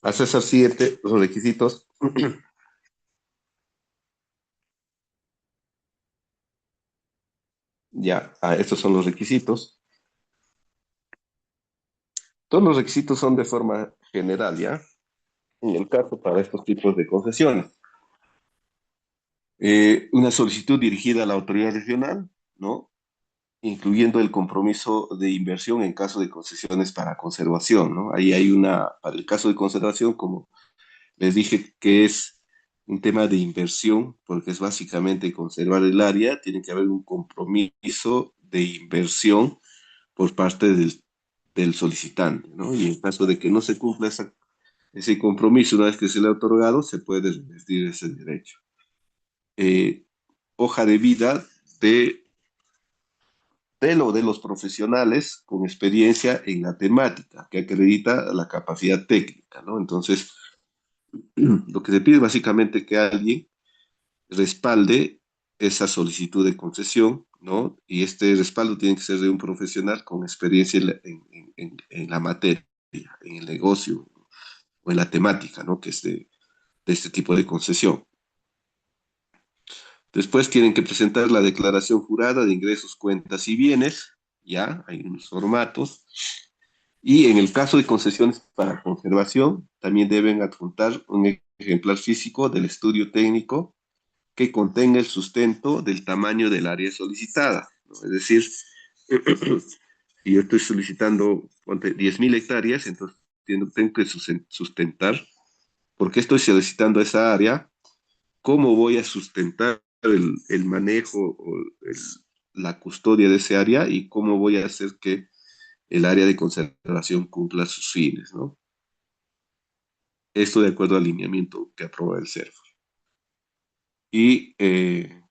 A César 7, los requisitos. Ya, estos son los requisitos. Todos los requisitos son de forma general, ¿ya? En el caso para estos tipos de concesiones. Una solicitud dirigida a la autoridad regional, ¿no? Incluyendo el compromiso de inversión en caso de concesiones para conservación, ¿no? Ahí hay para el caso de conservación, como les dije, que es un tema de inversión, porque es básicamente conservar el área, tiene que haber un compromiso de inversión por parte del solicitante, ¿no? Y en caso de que no se cumpla ese compromiso, una vez que se le ha otorgado, se puede revestir ese derecho. Eh, Hoja de vida de, de los profesionales con experiencia en la temática, que acredita la capacidad técnica, ¿no? Entonces, lo que se pide es básicamente que alguien respalde esa solicitud de concesión, ¿no? Y este respaldo tiene que ser de un profesional con experiencia en la materia, en el negocio o en la temática, ¿no? Que es de este tipo de concesión. Después tienen que presentar la declaración jurada de ingresos, cuentas y bienes, ya, hay unos formatos. Y en el caso de concesiones para conservación, también deben adjuntar un ejemplar físico del estudio técnico que contenga el sustento del tamaño del área solicitada, ¿no? Es decir, si yo estoy solicitando 10.000 hectáreas, entonces tengo que sustentar por qué estoy solicitando esa área, cómo voy a sustentar el manejo o la custodia de ese área y cómo voy a hacer que el área de conservación cumpla sus fines, ¿no? Esto de acuerdo al alineamiento que aprueba el CERF. Y en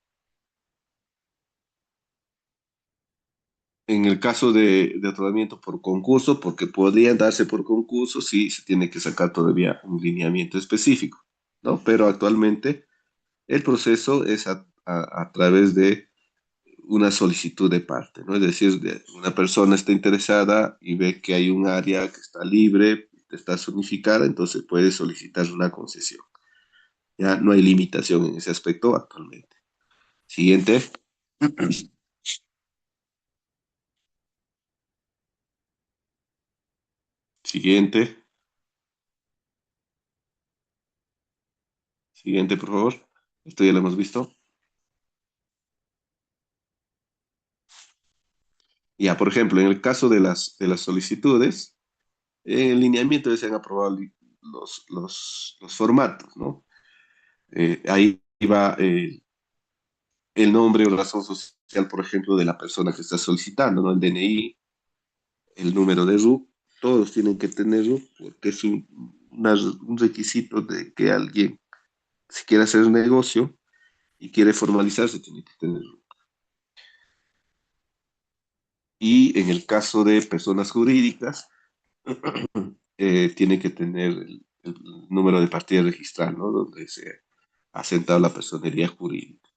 el caso de otorgamiento por concurso, porque podrían darse por concurso, sí se tiene que sacar todavía un lineamiento específico, ¿no? Pero actualmente el proceso es a través de una solicitud de parte, ¿no? Es decir, una persona está interesada y ve que hay un área que está libre, está zonificada, entonces puede solicitar una concesión. Ya no hay limitación en ese aspecto actualmente. Siguiente. Siguiente. Siguiente, por favor. Esto ya lo hemos visto. Ya, por ejemplo, en el caso de las solicitudes, en el lineamiento ya se han aprobado los formatos, ¿no? Ahí va el nombre o razón social, por ejemplo, de la persona que está solicitando, ¿no? El DNI, el número de RUC, todos tienen que tenerlo porque es un requisito de que alguien, si quiere hacer un negocio y quiere formalizarse, tiene que tenerlo. Y en el caso de personas jurídicas, tiene que tener el número de partida registral, ¿no? Donde se ha sentado la personería jurídica.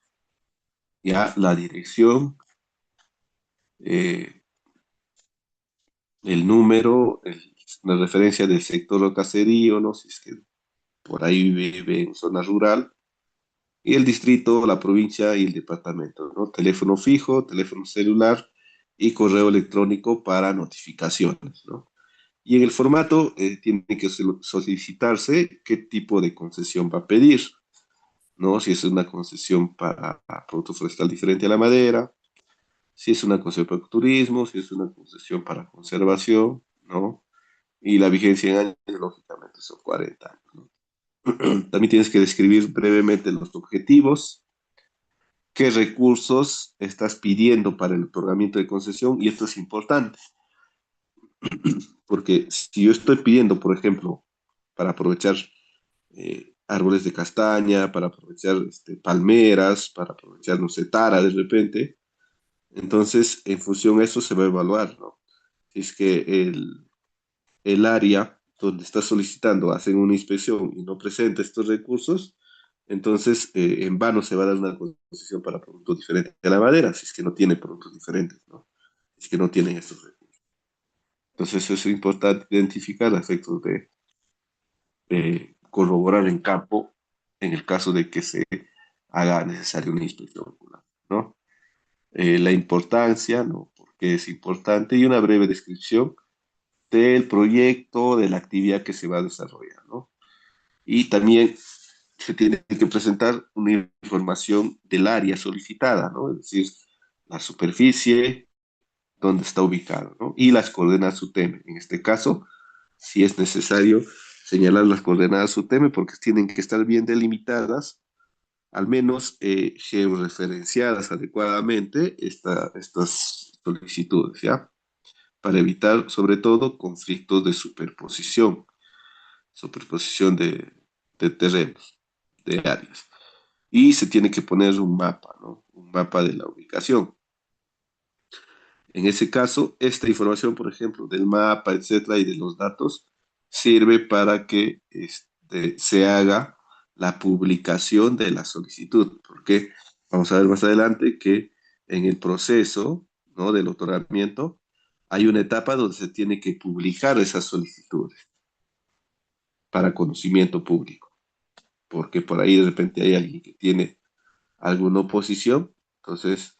Ya la dirección, eh, el número, la referencia del sector o caserío, ¿no? Si es que por ahí vive en zona rural, y el distrito, la provincia y el departamento, ¿no? Teléfono fijo, teléfono celular y correo electrónico para notificaciones, ¿no? Y en el formato tiene que solicitarse qué tipo de concesión va a pedir, ¿no? Si es una concesión para producto forestal diferente a la madera, si es una concesión para turismo, si es una concesión para conservación, ¿no? Y la vigencia en años, lógicamente, son 40 años, ¿no? También tienes que describir brevemente los objetivos, qué recursos estás pidiendo para el otorgamiento de concesión, y esto es importante, porque si yo estoy pidiendo, por ejemplo, para aprovechar árboles de castaña, para aprovechar palmeras, para aprovechar, no sé, tara de repente, entonces en función de eso se va a evaluar, ¿no? Si es que el área donde está solicitando hacen una inspección y no presenta estos recursos, entonces en vano se va a dar una concesión para productos diferentes de la madera, si es que no tiene productos diferentes, ¿no? Si es que no tienen estos recursos. Entonces es importante identificar los efectos de corroborar en campo en el caso de que se haga necesaria una inspección ocular, ¿no? La importancia, ¿no? Porque es importante, y una breve descripción del proyecto, de la actividad que se va a desarrollar, ¿no? Y también se tiene que presentar una información del área solicitada, ¿no? Es decir, la superficie, dónde está ubicado, ¿no? Y las coordenadas UTM. En este caso, si es necesario señalar las coordenadas UTM porque tienen que estar bien delimitadas, al menos georreferenciadas adecuadamente estas solicitudes, ¿ya? Para evitar, sobre todo, conflictos de superposición de terrenos, de áreas. Y se tiene que poner un mapa, ¿no? Un mapa de la ubicación. En ese caso, esta información, por ejemplo, del mapa, etcétera, y de los datos, sirve para que se haga la publicación de la solicitud, porque vamos a ver más adelante que en el proceso, ¿no? Del otorgamiento hay una etapa donde se tiene que publicar esas solicitudes para conocimiento público, porque por ahí de repente hay alguien que tiene alguna oposición, entonces,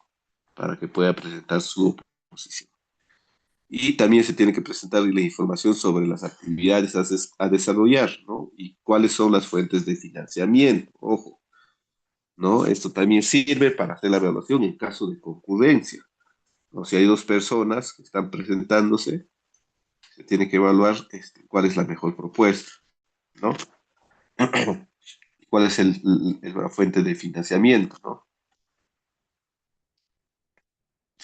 para que pueda presentar su oposición. Y también se tiene que presentar la información sobre las actividades a desarrollar, ¿no? Y cuáles son las fuentes de financiamiento, ojo, ¿no? Esto también sirve para hacer la evaluación en caso de concurrencia, ¿no? Si hay dos personas que están presentándose, se tiene que evaluar cuál es la mejor propuesta, ¿no? Cuál es la fuente de financiamiento, ¿no?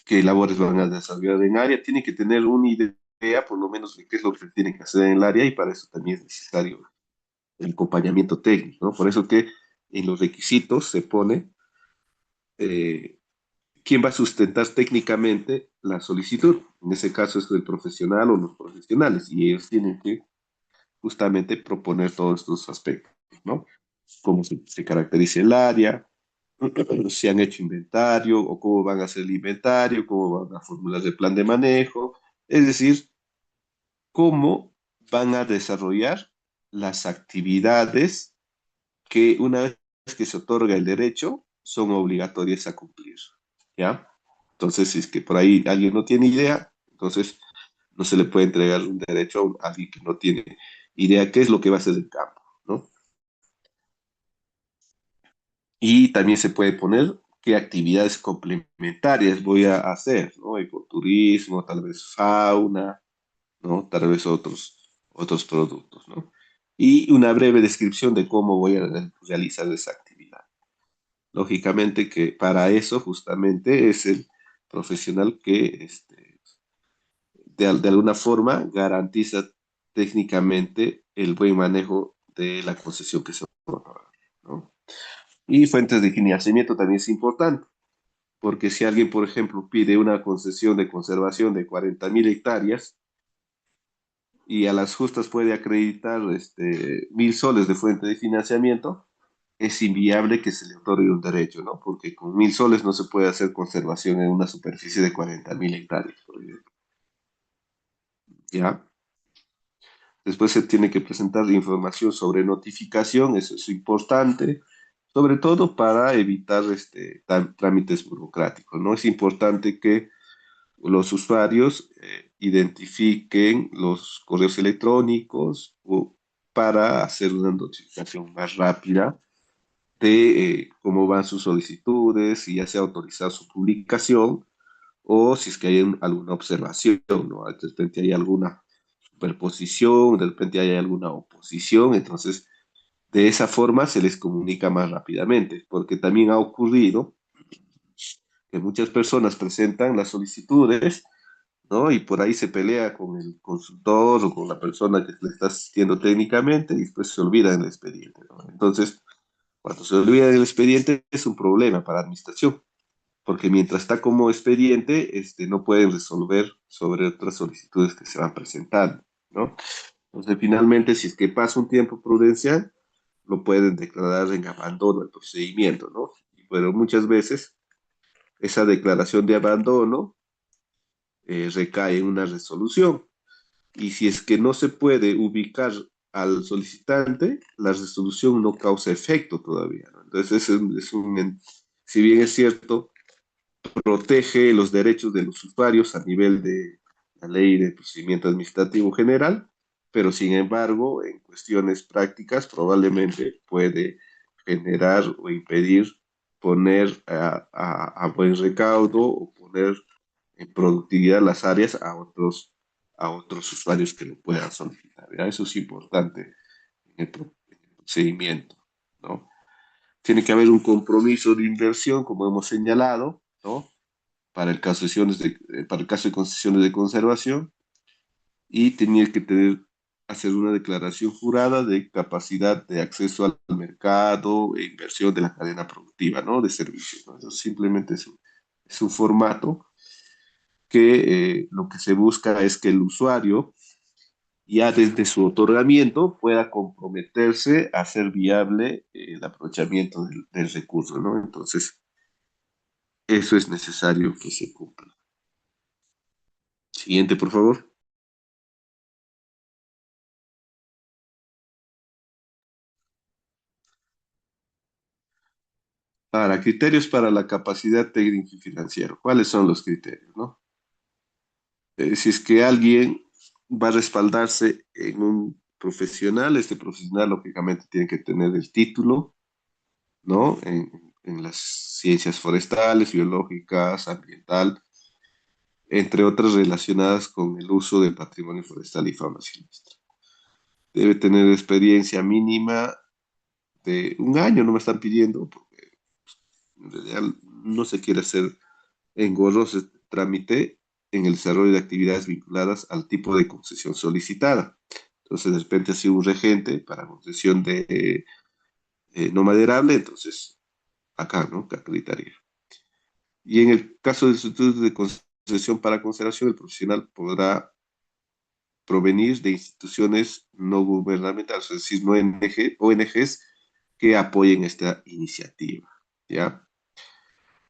Qué labores van a desarrollar en área, tiene que tener una idea, por lo menos, de qué es lo que se tiene que hacer en el área, y para eso también es necesario el acompañamiento técnico, ¿no? Por eso que en los requisitos se pone eh, quién va a sustentar técnicamente la solicitud. En ese caso es el profesional o los profesionales, y ellos tienen que justamente proponer todos estos aspectos, ¿no? Cómo se caracteriza el área, si han hecho inventario o cómo van a hacer el inventario, cómo van a formular el plan de manejo, es decir, cómo van a desarrollar las actividades que una vez que se otorga el derecho son obligatorias a cumplir, ¿ya? Entonces, si es que por ahí alguien no tiene idea, entonces no se le puede entregar un derecho a alguien que no tiene idea qué es lo que va a hacer el campo, ¿no? Y también se puede poner qué actividades complementarias voy a hacer, ¿no? ¿no? Ecoturismo, tal vez fauna, ¿no? Tal vez otros productos, ¿no? Y una breve descripción de cómo voy a realizar esa actividad. Lógicamente que para eso justamente es el profesional que de alguna forma garantiza técnicamente el buen manejo de la concesión que se otorga, ¿no? Y fuentes de financiamiento también es importante, porque si alguien, por ejemplo, pide una concesión de conservación de 40.000 hectáreas y a las justas puede acreditar 1.000 soles de fuente de financiamiento, es inviable que se le otorgue un derecho, ¿no? Porque con 1.000 soles no se puede hacer conservación en una superficie de 40.000 hectáreas, por ejemplo. ¿Ya? Después se tiene que presentar información sobre notificación, eso es importante, sobre todo para evitar trámites burocráticos, ¿no? Es importante que los usuarios identifiquen los correos electrónicos para hacer una notificación más rápida de cómo van sus solicitudes, si ya se ha autorizado su publicación o si es que hay alguna observación, ¿no? De repente hay alguna superposición, de repente hay alguna oposición, entonces de esa forma se les comunica más rápidamente, porque también ha ocurrido que muchas personas presentan las solicitudes, ¿no? Y por ahí se pelea con el consultor o con la persona que le está asistiendo técnicamente y después se olvida del expediente, ¿no? Entonces, cuando se olvida del expediente es un problema para la administración, porque mientras está como expediente, no pueden resolver sobre otras solicitudes que se van presentando, ¿no? Entonces, finalmente, si es que pasa un tiempo prudencial, lo pueden declarar en abandono del procedimiento, ¿no? Pero muchas veces esa declaración de abandono recae en una resolución. Y si es que no se puede ubicar al solicitante, la resolución no causa efecto todavía, ¿no? Entonces, si bien es cierto, protege los derechos de los usuarios a nivel de la ley de procedimiento administrativo general, pero sin embargo, en cuestiones prácticas probablemente puede generar o impedir poner a buen recaudo o poner en productividad las áreas a otros usuarios que lo puedan solicitar, ¿ya? Eso es importante en el procedimiento, ¿no? Tiene que haber un compromiso de inversión, como hemos señalado, ¿no? Para el caso de concesiones de conservación y tenía que hacer una declaración jurada de capacidad de acceso al mercado e inversión de la cadena productiva, ¿no? De servicios, ¿no? Eso simplemente es un formato que lo que se busca es que el usuario ya desde su otorgamiento pueda comprometerse a hacer viable el aprovechamiento del recurso, ¿no? Entonces, eso es necesario que se cumpla. Siguiente, por favor. Para criterios para la capacidad técnica y financiera. ¿Cuáles son los criterios, no? Si es que alguien va a respaldarse en un profesional, este profesional lógicamente tiene que tener el título, ¿no? En las ciencias forestales, biológicas, ambiental, entre otras relacionadas con el uso del patrimonio forestal y fauna silvestre. Debe tener experiencia mínima de un año, no me están pidiendo, porque en realidad no se quiere hacer engorroso este trámite en el desarrollo de actividades vinculadas al tipo de concesión solicitada. Entonces, de repente, ha sido un regente para concesión de no maderable, entonces acá, ¿no? Que acreditaría. Y en el caso de solicitudes de concesión para conservación, el profesional podrá provenir de instituciones no gubernamentales, es decir, no ONGs que apoyen esta iniciativa, ¿ya?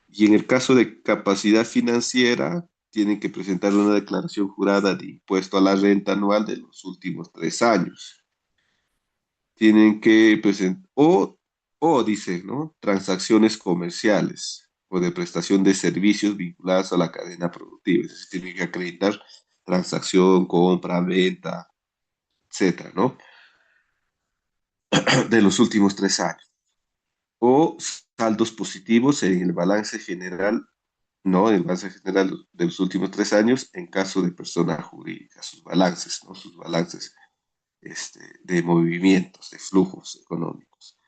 Y en el caso de capacidad financiera, tienen que presentar una declaración jurada de impuesto a la renta anual de los últimos 3 años. Tienen que presentar, dice, ¿no? Transacciones comerciales o de prestación de servicios vinculadas a la cadena productiva. Es decir, tienen que acreditar transacción, compra, venta, etcétera, ¿no? De los últimos 3 años. O saldos positivos en el balance general ¿no? El balance general de los últimos 3 años en caso de persona jurídica, sus balances, ¿no? Sus balances de movimientos, de flujos económicos,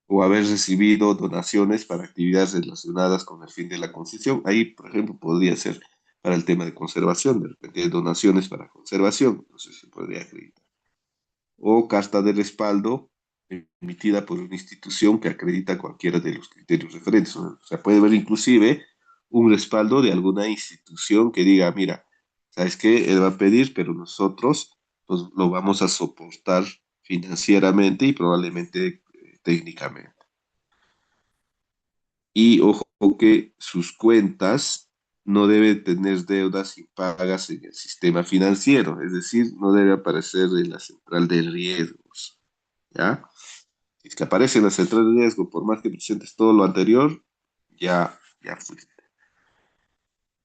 o haber recibido donaciones para actividades relacionadas con el fin de la concesión. Ahí, por ejemplo, podría ser para el tema de conservación, de repente donaciones para conservación, entonces se podría acreditar. O carta de respaldo emitida por una institución que acredita cualquiera de los criterios referentes. O sea, puede haber inclusive un respaldo de alguna institución que diga, mira, ¿sabes qué? Él va a pedir, pero nosotros pues, lo vamos a soportar financieramente y probablemente técnicamente. Y ojo que sus cuentas no deben tener deudas impagas en el sistema financiero, es decir, no debe aparecer en la central de riesgos, ¿ya? Si es que aparece en la central de riesgo, por más que presentes todo lo anterior, ya fuiste.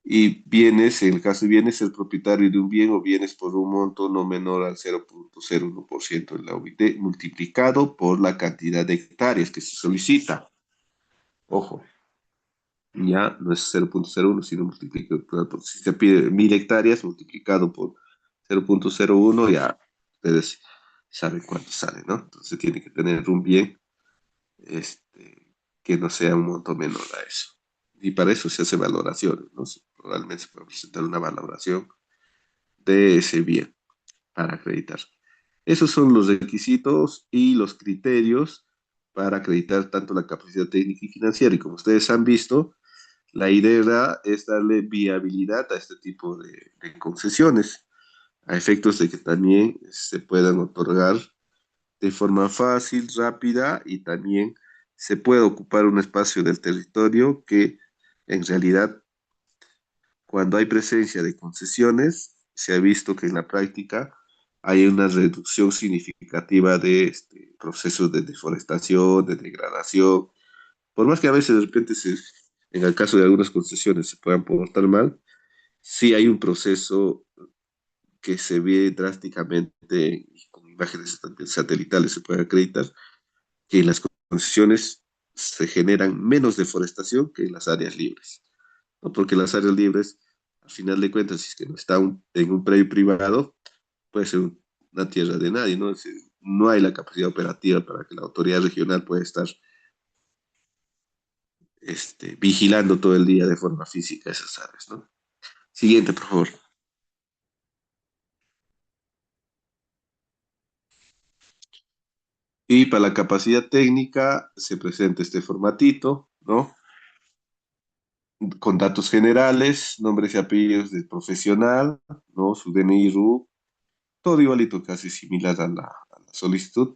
Y bienes, en el caso de bienes, el propietario de un bien o bienes por un monto no menor al 0,01% de la OIT, multiplicado por la cantidad de hectáreas que se solicita. Ojo, ya no es 0,01, sino multiplicado si se pide 1.000 hectáreas multiplicado por 0,01, ya ustedes saben cuánto sale, ¿no? Entonces tiene que tener un bien que no sea un monto menor a eso. Y para eso se hace valoraciones, ¿no? Probablemente se puede presentar una valoración de ese bien para acreditar. Esos son los requisitos y los criterios para acreditar tanto la capacidad técnica y financiera. Y como ustedes han visto, la idea es darle viabilidad a este tipo de concesiones, a efectos de que también se puedan otorgar de forma fácil, rápida y también se pueda ocupar un espacio del territorio que en realidad cuando hay presencia de concesiones se ha visto que en la práctica hay una reducción significativa de procesos de deforestación, de degradación, por más que a veces de repente en el caso de algunas concesiones se puedan portar mal, sí hay un proceso que se ve drásticamente y con imágenes satelitales se puede acreditar que en las concesiones se generan menos deforestación que en las áreas libres, ¿no? Porque las áreas libres, al final de cuentas, si es que no está en un predio privado, puede ser una tierra de nadie, ¿no? Es decir, no hay la capacidad operativa para que la autoridad regional pueda estar vigilando todo el día de forma física esas áreas, ¿no? Siguiente, por favor. Y para la capacidad técnica se presenta este formatito, ¿no? Con datos generales, nombres y apellidos del profesional, ¿no? Su DNI, RU, todo igualito, casi similar a la solicitud.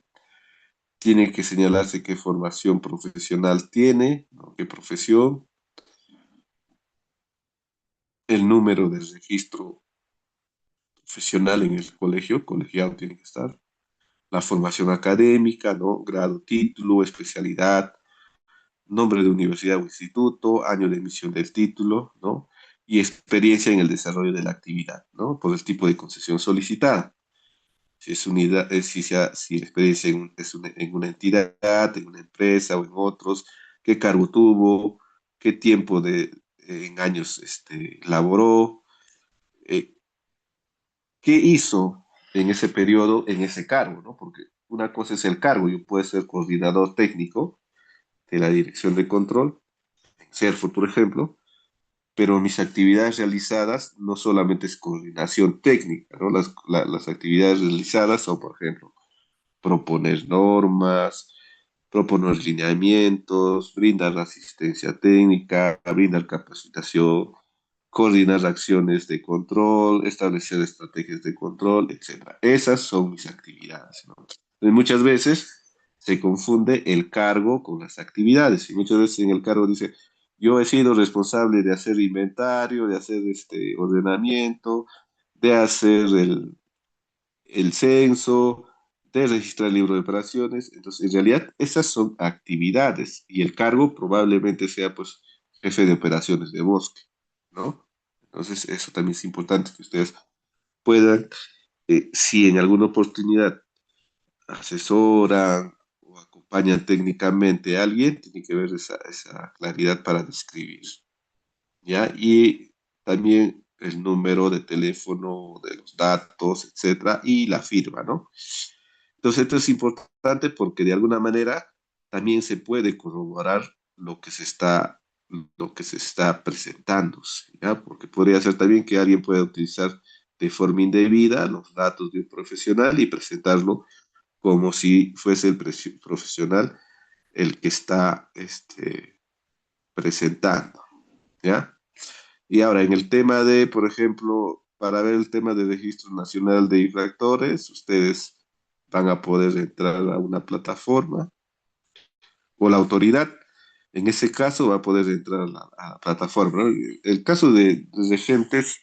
Tiene que señalarse qué formación profesional tiene, ¿no? Qué profesión, el número de registro profesional en el colegio, colegiado tiene que estar, la formación académica, ¿no? Grado, título, especialidad, nombre de universidad o instituto, año de emisión del título, ¿no? Y experiencia en el desarrollo de la actividad, ¿no? Por el tipo de concesión solicitada. Si es unidad, si la experiencia en una entidad, en una empresa o en otros, qué cargo tuvo, qué tiempo en años laboró, eh, qué hizo en ese periodo, en ese cargo, ¿no? Porque una cosa es el cargo, yo puedo ser coordinador técnico de la dirección de control, en CERFO, por ejemplo, pero mis actividades realizadas no solamente es coordinación técnica, ¿no? Las actividades realizadas son, por ejemplo, proponer normas, proponer lineamientos, brindar asistencia técnica, brindar capacitación, coordinar acciones de control, establecer estrategias de control, etcétera. Esas son mis actividades, ¿no? Y muchas veces se confunde el cargo con las actividades y muchas veces en el cargo dice, yo he sido responsable de hacer inventario, de hacer este ordenamiento, de hacer el censo, de registrar el libro de operaciones. Entonces, en realidad, esas son actividades y el cargo probablemente sea, pues, jefe de operaciones de bosque, ¿no? Entonces, eso también es importante que ustedes puedan, si en alguna oportunidad asesoran o acompañan técnicamente a alguien, tiene que ver esa claridad para describir. ¿ya? Y también el número de teléfono de los datos, etcétera, y la firma, ¿no? Entonces, esto es importante porque de alguna manera también se puede corroborar lo que se está, lo que se está presentando, ¿ya? Porque podría ser también que alguien pueda utilizar de forma indebida los datos de un profesional y presentarlo como si fuese el profesional el que está presentando, ¿ya? Y ahora, en el tema de, por ejemplo, para ver el tema del Registro Nacional de Infractores, ustedes van a poder entrar a una plataforma o la autoridad, en ese caso, va a poder entrar a la plataforma, ¿no? El caso de regentes,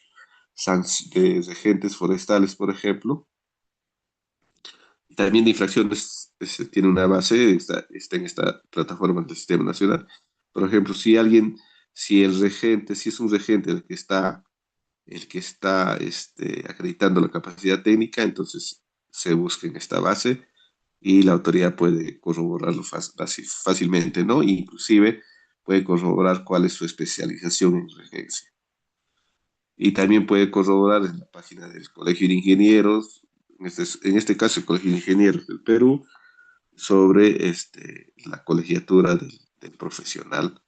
de regentes forestales, por ejemplo, también de infracciones, tiene una base, está en esta plataforma del Sistema Nacional. Por ejemplo, si el regente, si es un regente el que está acreditando la capacidad técnica, entonces se busca en esta base y la autoridad puede corroborarlo fácilmente, ¿no? Inclusive puede corroborar cuál es su especialización en regencia. Y también puede corroborar en la página del Colegio de Ingenieros, en este caso el Colegio de Ingenieros del Perú, sobre la colegiatura del profesional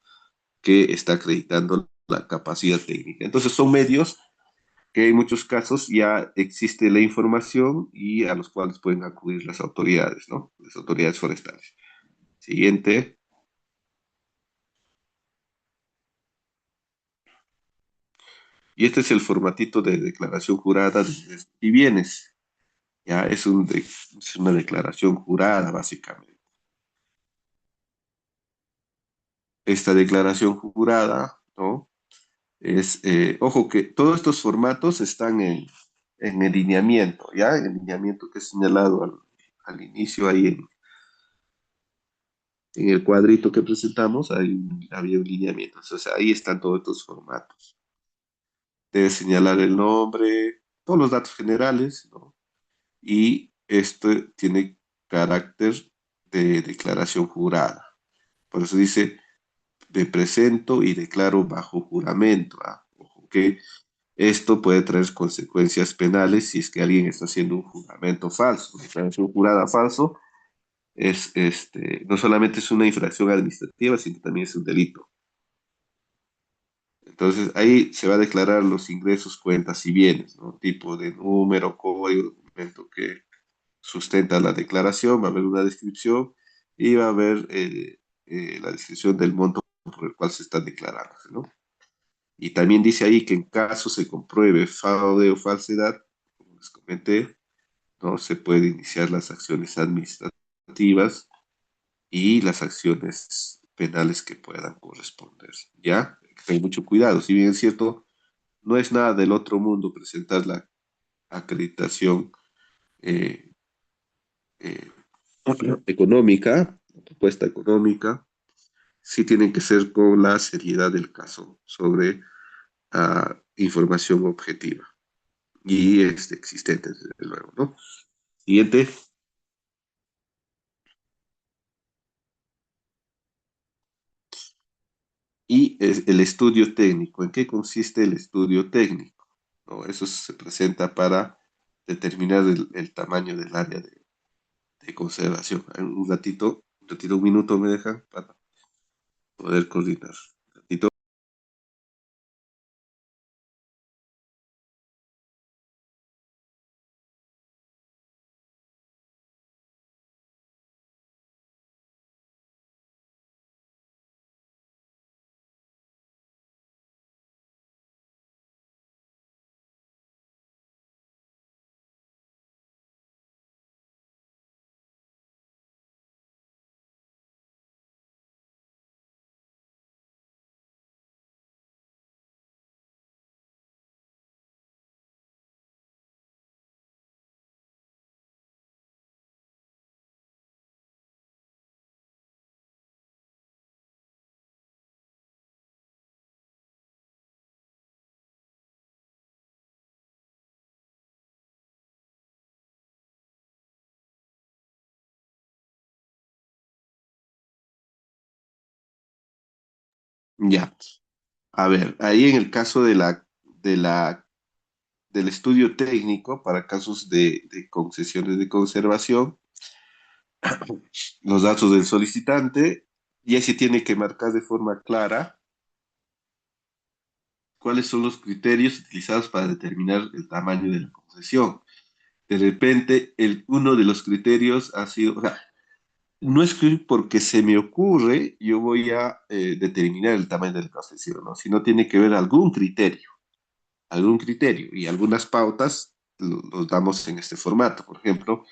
que está acreditando la capacidad técnica. Entonces son medios que en muchos casos ya existe la información y a los cuales pueden acudir las autoridades, ¿no? Las autoridades forestales. Siguiente. Y este es el formatito de declaración jurada de y bienes. Ya es una declaración jurada, básicamente. Esta declaración jurada, ¿no? Ojo que todos estos formatos están en el lineamiento, ¿ya? En el lineamiento que es señalado al inicio ahí en el cuadrito que presentamos, había un lineamiento. Entonces ahí están todos estos formatos. Debe señalar el nombre, todos los datos generales, ¿no? Y esto tiene carácter de declaración jurada. Por eso dice, me presento y declaro bajo juramento. ¿Ah? Ojo que esto puede traer consecuencias penales si es que alguien está haciendo un juramento falso. Declaración jurada falso no solamente es una infracción administrativa, sino también es un delito. Entonces ahí se va a declarar los ingresos, cuentas y bienes, ¿no? Tipo de número, código, documento que sustenta la declaración, va a haber una descripción y va a haber la descripción del monto por el cual se está declarando, ¿no? Y también dice ahí que en caso se compruebe fraude o falsedad, como les comenté, ¿no? Se puede iniciar las acciones administrativas y las acciones penales que puedan corresponder. ¿Ya? Hay que tener mucho cuidado. Si bien es cierto, no es nada del otro mundo presentar la acreditación eh, eh, económica, la propuesta económica, sí tienen que ser con la seriedad del caso sobre información objetiva y existente, desde luego, ¿no? Siguiente. Y es el estudio técnico. ¿En qué consiste el estudio técnico? ¿No? Eso se presenta para determinar el tamaño del área de conservación. Un minuto me dejan para poder coordinar. Un ratito. Ya. A ver, ahí en el caso del estudio técnico para casos de concesiones de conservación, los datos del solicitante, y ahí se tiene que marcar de forma clara cuáles son los criterios utilizados para determinar el tamaño de la concesión. De repente, uno de los criterios ha sido, o sea, no es que porque se me ocurre yo voy a determinar el tamaño de la concesión, ¿no? Sino tiene que ver algún criterio y algunas pautas los damos en este formato. Por ejemplo,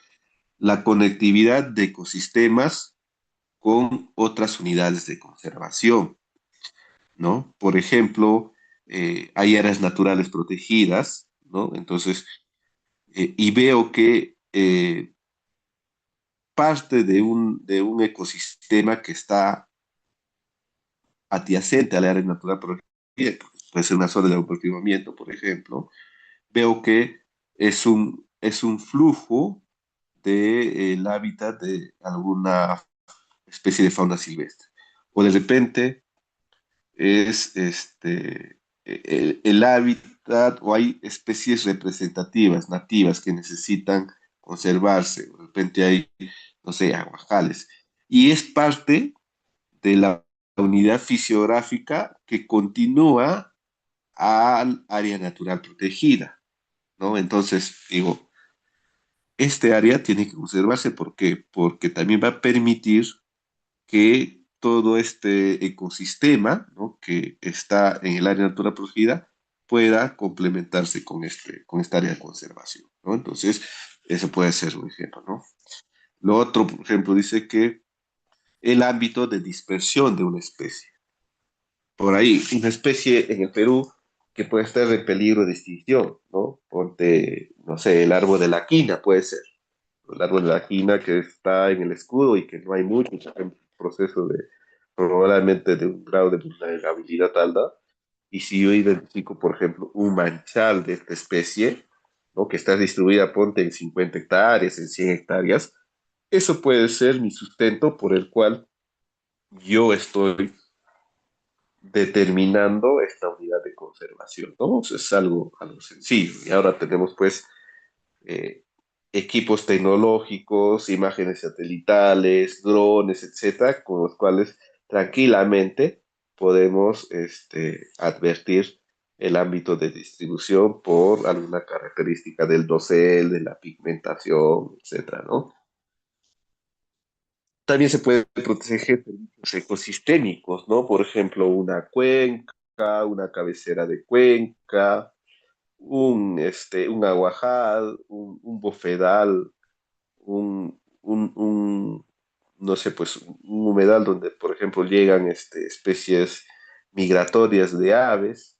la conectividad de ecosistemas con otras unidades de conservación, ¿no? Por ejemplo, hay áreas naturales protegidas, ¿no? Entonces, y veo que parte de un ecosistema que está adyacente al área natural protegida, puede ser una zona de aprovechamiento, por ejemplo, veo que es un flujo del hábitat de alguna especie de fauna silvestre. O de repente es el hábitat o hay especies representativas, nativas, que necesitan conservarse. De repente hay, no sé, aguajales. Y es parte de la unidad fisiográfica que continúa al área natural protegida, ¿no? Entonces, digo, este área tiene que conservarse. ¿Por qué? Porque también va a permitir que todo este ecosistema, ¿no?, que está en el área natural protegida pueda complementarse con esta área de conservación, ¿no? Entonces, eso puede ser un ejemplo, ¿no? Lo otro, por ejemplo, dice que el ámbito de dispersión de una especie. Por ahí, una especie en el Perú que puede estar en peligro de extinción, ¿no? Ponte, no sé, el árbol de la quina puede ser. El árbol de la quina que está en el escudo y que no hay mucho, está en proceso de probablemente de un grado de vulnerabilidad alta. Y si yo identifico, por ejemplo, un manchal de esta especie, ¿no?, que está distribuida, ponte, en 50 hectáreas, en 100 hectáreas, eso puede ser mi sustento por el cual yo estoy determinando esta unidad de conservación, ¿no? O sea, es algo sencillo. Y ahora tenemos, pues, eh, equipos tecnológicos, imágenes satelitales, drones, etcétera, con los cuales tranquilamente podemos advertir el ámbito de distribución por alguna característica del dosel, de la pigmentación, etcétera, ¿no? También se puede proteger servicios ecosistémicos, ¿no? Por ejemplo, una cuenca, una cabecera de cuenca, un aguajal, un bofedal, no sé, pues un humedal donde, por ejemplo, llegan especies migratorias de aves.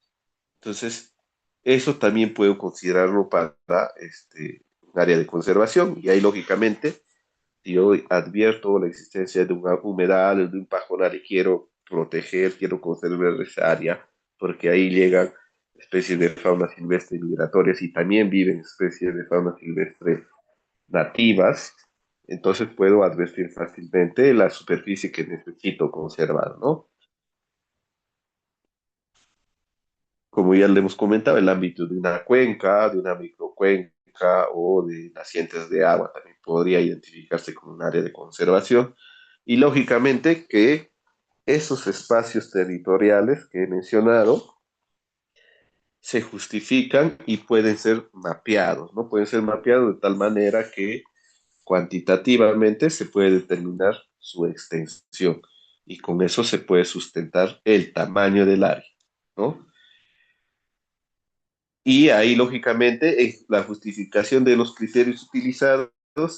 Entonces, eso también puedo considerarlo para un área de conservación. Y ahí, lógicamente, si yo advierto la existencia de un humedal, de un pajonal y quiero proteger, quiero conservar esa área, porque ahí llegan especies de fauna silvestre migratorias y también viven especies de fauna silvestre nativas, entonces puedo advertir fácilmente la superficie que necesito conservar, ¿no? Como ya le hemos comentado, el ámbito de una cuenca, de una microcuenca o de nacientes de agua también podría identificarse como un área de conservación. Y lógicamente que esos espacios territoriales que he mencionado se justifican y pueden ser mapeados, ¿no? Pueden ser mapeados de tal manera que cuantitativamente se puede determinar su extensión y con eso se puede sustentar el tamaño del área, ¿no? Y ahí, lógicamente, en la justificación de los criterios utilizados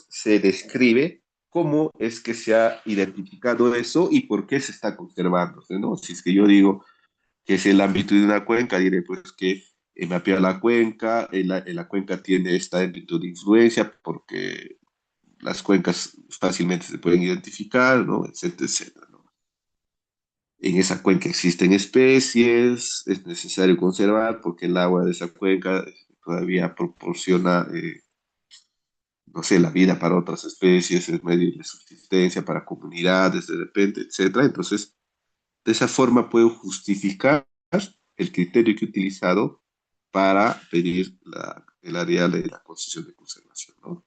se describe cómo es que se ha identificado eso y por qué se está conservando, ¿no? Si es que yo digo que es el ámbito de una cuenca, diré pues que mapea la cuenca, en la cuenca tiene este ámbito de influencia porque las cuencas fácilmente se pueden identificar, ¿no? Etcétera, etcétera, ¿no? En esa cuenca existen especies, es necesario conservar porque el agua de esa cuenca todavía proporciona, no sé, la vida para otras especies, es medio de subsistencia para comunidades de repente, etcétera. Entonces, de esa forma puedo justificar el criterio que he utilizado para pedir el área de la concesión de conservación, ¿no?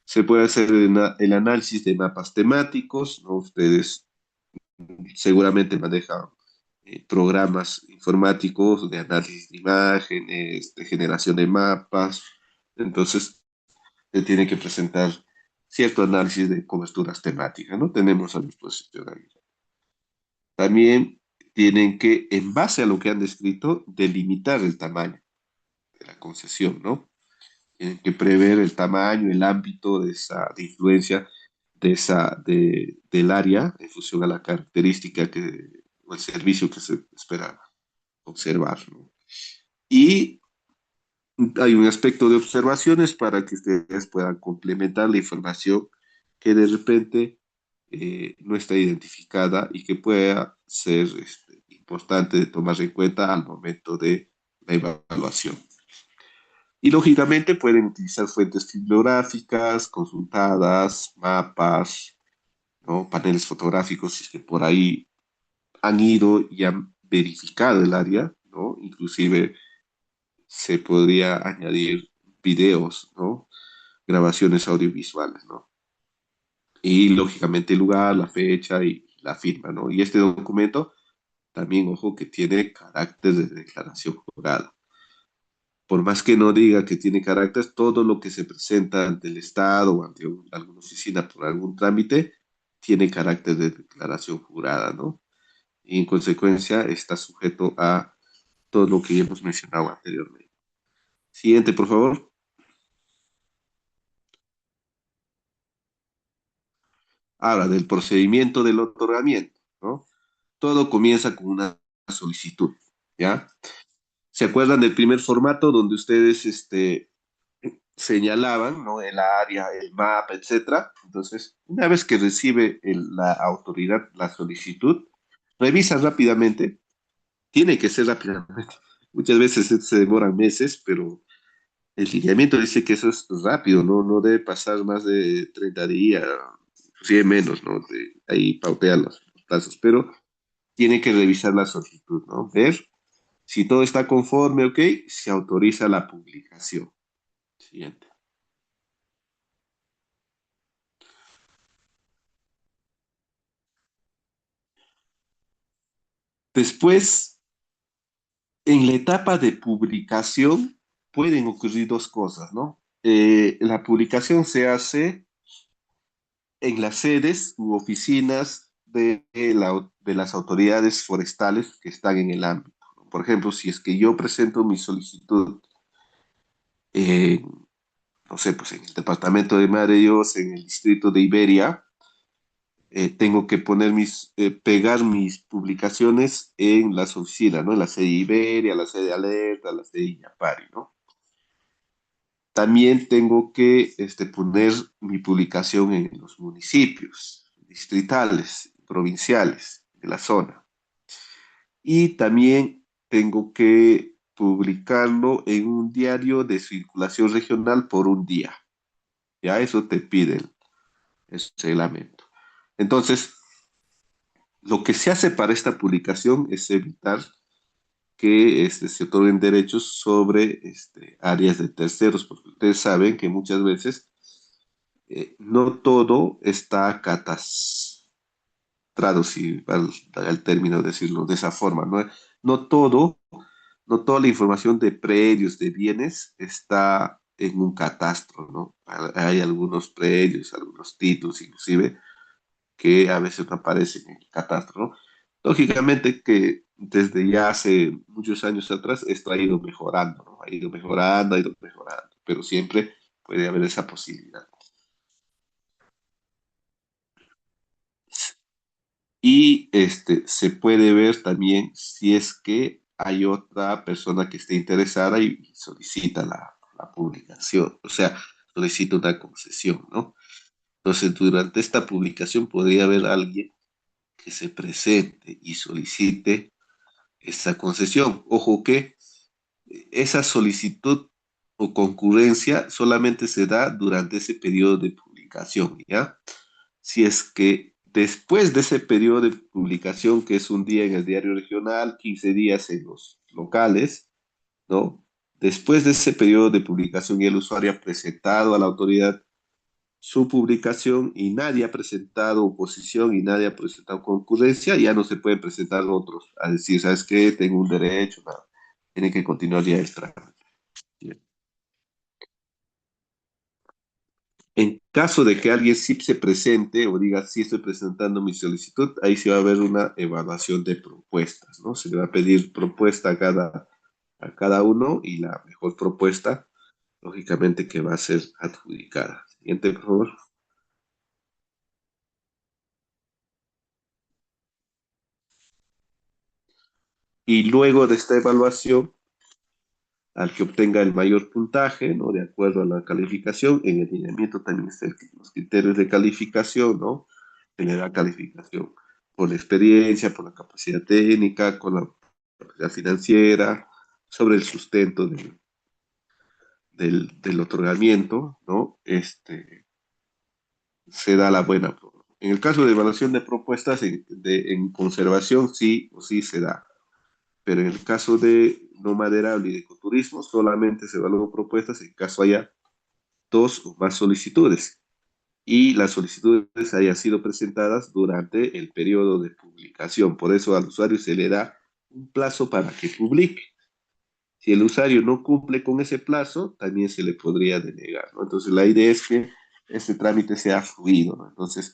Se puede hacer el análisis de mapas temáticos, ¿no? Ustedes seguramente manejan programas informáticos de análisis de imágenes, de generación de mapas. Entonces, se tiene que presentar cierto análisis de coberturas temáticas, ¿no? Tenemos a disposición ahí. También tienen que, en base a lo que han descrito, delimitar el tamaño de la concesión, ¿no? Tienen que prever el tamaño, el ámbito de influencia del área en función a la característica o el servicio que se espera observar, ¿no? Y hay un aspecto de observaciones para que ustedes puedan complementar la información que de repente no está identificada y que pueda ser importante de tomar en cuenta al momento de la evaluación. Y lógicamente pueden utilizar fuentes bibliográficas, consultadas, mapas, ¿no? Paneles fotográficos, si es que por ahí han ido y han verificado el área, ¿no? Inclusive se podría añadir videos, ¿no? Grabaciones audiovisuales, ¿no? Y lógicamente el lugar, la fecha y la firma, ¿no? Y este documento también, ojo, que tiene carácter de declaración jurada. Por más que no diga que tiene carácter, todo lo que se presenta ante el Estado o ante alguna oficina por algún trámite tiene carácter de declaración jurada, ¿no? Y en consecuencia está sujeto a todo lo que ya hemos mencionado anteriormente. Siguiente, por favor. Habla del procedimiento del otorgamiento, ¿no? Todo comienza con una solicitud, ¿ya? ¿Se acuerdan del primer formato donde ustedes señalaban, ¿no? El área, el mapa, etcétera? Entonces, una vez que recibe la autoridad la solicitud, revisa rápidamente, tiene que ser rápidamente. Muchas veces se demoran meses, pero el lineamiento dice que eso es rápido, ¿no? No debe pasar más de 30 días, inclusive menos, ¿no? Ahí pautean los plazos, pero tiene que revisar la solicitud, ¿no? Ver si todo está conforme, ok, se autoriza la publicación. Siguiente. Después, en la etapa de publicación pueden ocurrir dos cosas, ¿no? La publicación se hace en las sedes u oficinas de las autoridades forestales que están en el ámbito. Por ejemplo, si es que yo presento mi solicitud, en, no sé, pues en el departamento de Madre de Dios, en el distrito de Iberia, tengo que pegar mis publicaciones en las oficinas, ¿no? En la sede de Iberia, la sede de Alerta, la sede de Illapari, ¿no? También tengo que poner mi publicación en los municipios, distritales, provinciales de la zona. Y también tengo que publicarlo en un diario de circulación regional por un día. Ya eso te pide el reglamento. Entonces, lo que se hace para esta publicación es evitar que se otorguen derechos sobre áreas de terceros, porque ustedes saben que muchas veces no todo está catastrado, si vale el término decirlo de esa forma, ¿no? No todo, no toda la información de predios, de bienes, está en un catastro, ¿no? Hay algunos predios, algunos títulos, inclusive, que a veces no aparecen en el catastro, ¿no? Lógicamente que desde ya hace muchos años atrás esto ha ido mejorando, ¿no? Ha ido mejorando, pero siempre puede haber esa posibilidad. Y se puede ver también si es que hay otra persona que esté interesada y solicita la publicación, o sea, solicita una concesión, ¿no? Entonces, durante esta publicación podría haber alguien que se presente y solicite esa concesión. Ojo que esa solicitud o concurrencia solamente se da durante ese periodo de publicación, ¿ya? Si es que después de ese periodo de publicación, que es un día en el diario regional, 15 días en los locales, ¿no? Después de ese periodo de publicación y el usuario ha presentado a la autoridad su publicación y nadie ha presentado oposición y nadie ha presentado concurrencia, ya no se pueden presentar otros a decir, ¿sabes qué? Tengo un derecho, nada. Tiene que continuar ya el trámite. Bien. En caso de que alguien sí se presente o diga, sí estoy presentando mi solicitud, ahí sí va a haber una evaluación de propuestas, ¿no? Se le va a pedir propuesta a cada uno y la mejor propuesta, lógicamente, que va a ser adjudicada. Siguiente, por favor. Y luego de esta evaluación, al que obtenga el mayor puntaje, ¿no? De acuerdo a la calificación, en el lineamiento también están los criterios de calificación, ¿no? Se le da calificación por la experiencia, por la capacidad técnica, con la capacidad financiera, sobre el sustento del otorgamiento, ¿no? Se da la buena. En el caso de evaluación de propuestas en conservación, sí o sí se da. Pero en el caso de no maderable y de ecoturismo, solamente se evalúan propuestas en caso haya dos o más solicitudes y las solicitudes hayan sido presentadas durante el periodo de publicación. Por eso al usuario se le da un plazo para que publique. Si el usuario no cumple con ese plazo, también se le podría denegar, ¿no? Entonces la idea es que este trámite sea fluido, ¿no? Entonces,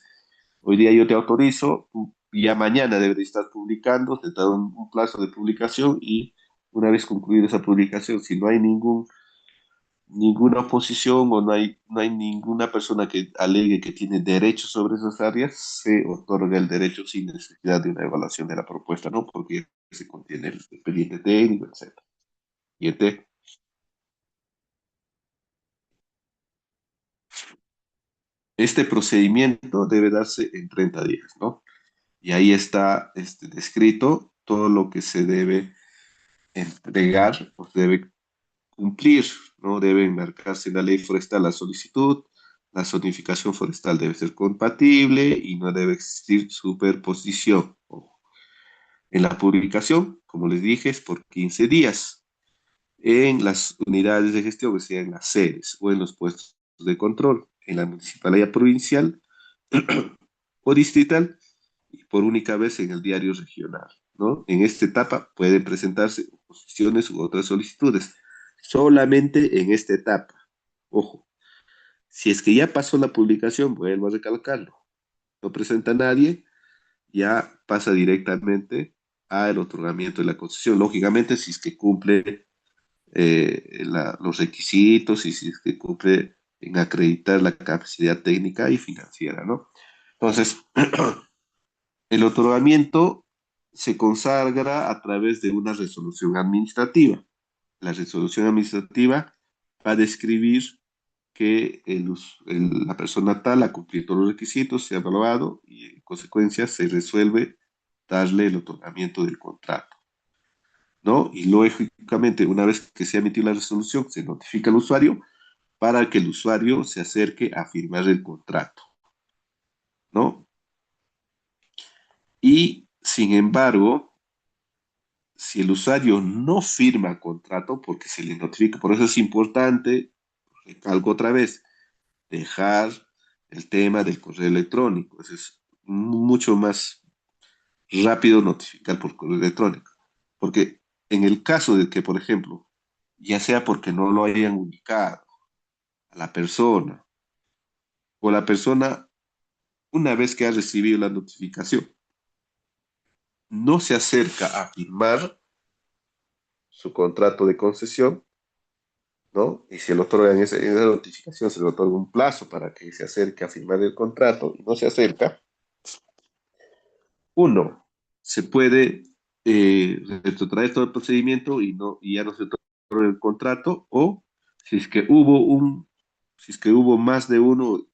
hoy día yo te autorizo, ya mañana debería estar publicando, te da un plazo de publicación y una vez concluida esa publicación, si no hay ninguna oposición o no hay ninguna persona que alegue que tiene derecho sobre esas áreas, se otorga el derecho sin necesidad de una evaluación de la propuesta, ¿no? Porque se contiene el expediente técnico, etc. Siguiente. Este procedimiento debe darse en 30 días, ¿no? Y ahí está descrito todo lo que se debe entregar o se debe cumplir, ¿no? Debe enmarcarse en la ley forestal la solicitud, la zonificación forestal debe ser compatible y no debe existir superposición. Ojo. En la publicación, como les dije, es por 15 días. En las unidades de gestión, que sea en las sedes o en los puestos de control, en la municipalidad provincial o distrital, y por única vez en el diario regional, ¿no? En esta etapa pueden presentarse oposiciones u otras solicitudes, solamente en esta etapa. Ojo, si es que ya pasó la publicación, vuelvo a recalcarlo, no presenta a nadie, ya pasa directamente al otorgamiento de la concesión. Lógicamente, si es que cumple los requisitos y si es que cumple en acreditar la capacidad técnica y financiera, ¿no? Entonces, el otorgamiento se consagra a través de una resolución administrativa. La resolución administrativa va a describir que la persona tal ha cumplido todos los requisitos, se ha evaluado y en consecuencia se resuelve darle el otorgamiento del contrato, ¿no? Y lógicamente, una vez que se ha emitido la resolución, se notifica al usuario para que el usuario se acerque a firmar el contrato, ¿no? Y sin embargo, si el usuario no firma contrato, porque se le notifica, por eso es importante, recalco otra vez, dejar el tema del correo electrónico. Eso es mucho más rápido notificar por correo electrónico. Porque en el caso de que, por ejemplo, ya sea porque no lo hayan ubicado a la persona, o la persona, una vez que ha recibido la notificación, no se acerca a firmar su contrato de concesión, ¿no? Y se le otorga en esa notificación, se le otorga un plazo para que se acerque a firmar el contrato y no se acerca. Uno, se puede retrotraer todo el procedimiento y ya no se otorga el contrato, o si es que hubo más de uno,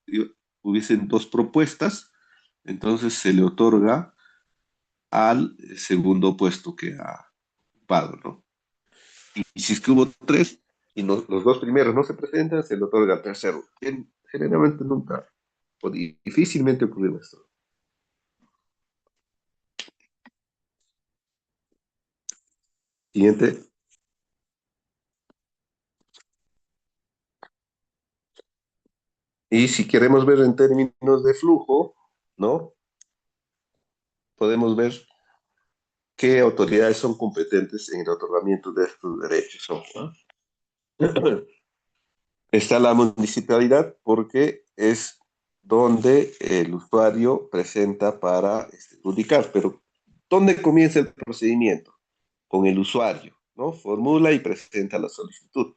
hubiesen dos propuestas, entonces se le otorga al segundo puesto que ha ocupado, ¿no? Y si es que hubo tres y los dos primeros no se presentan, se le otorga al tercero. Generalmente nunca, o difícilmente ocurre esto. Siguiente. Y si queremos ver en términos de flujo, ¿no? Podemos ver qué autoridades son competentes en el otorgamiento de estos derechos, ¿no? Está la municipalidad porque es donde el usuario presenta para publicar, pero ¿dónde comienza el procedimiento? Con el usuario, ¿no? Formula y presenta la solicitud.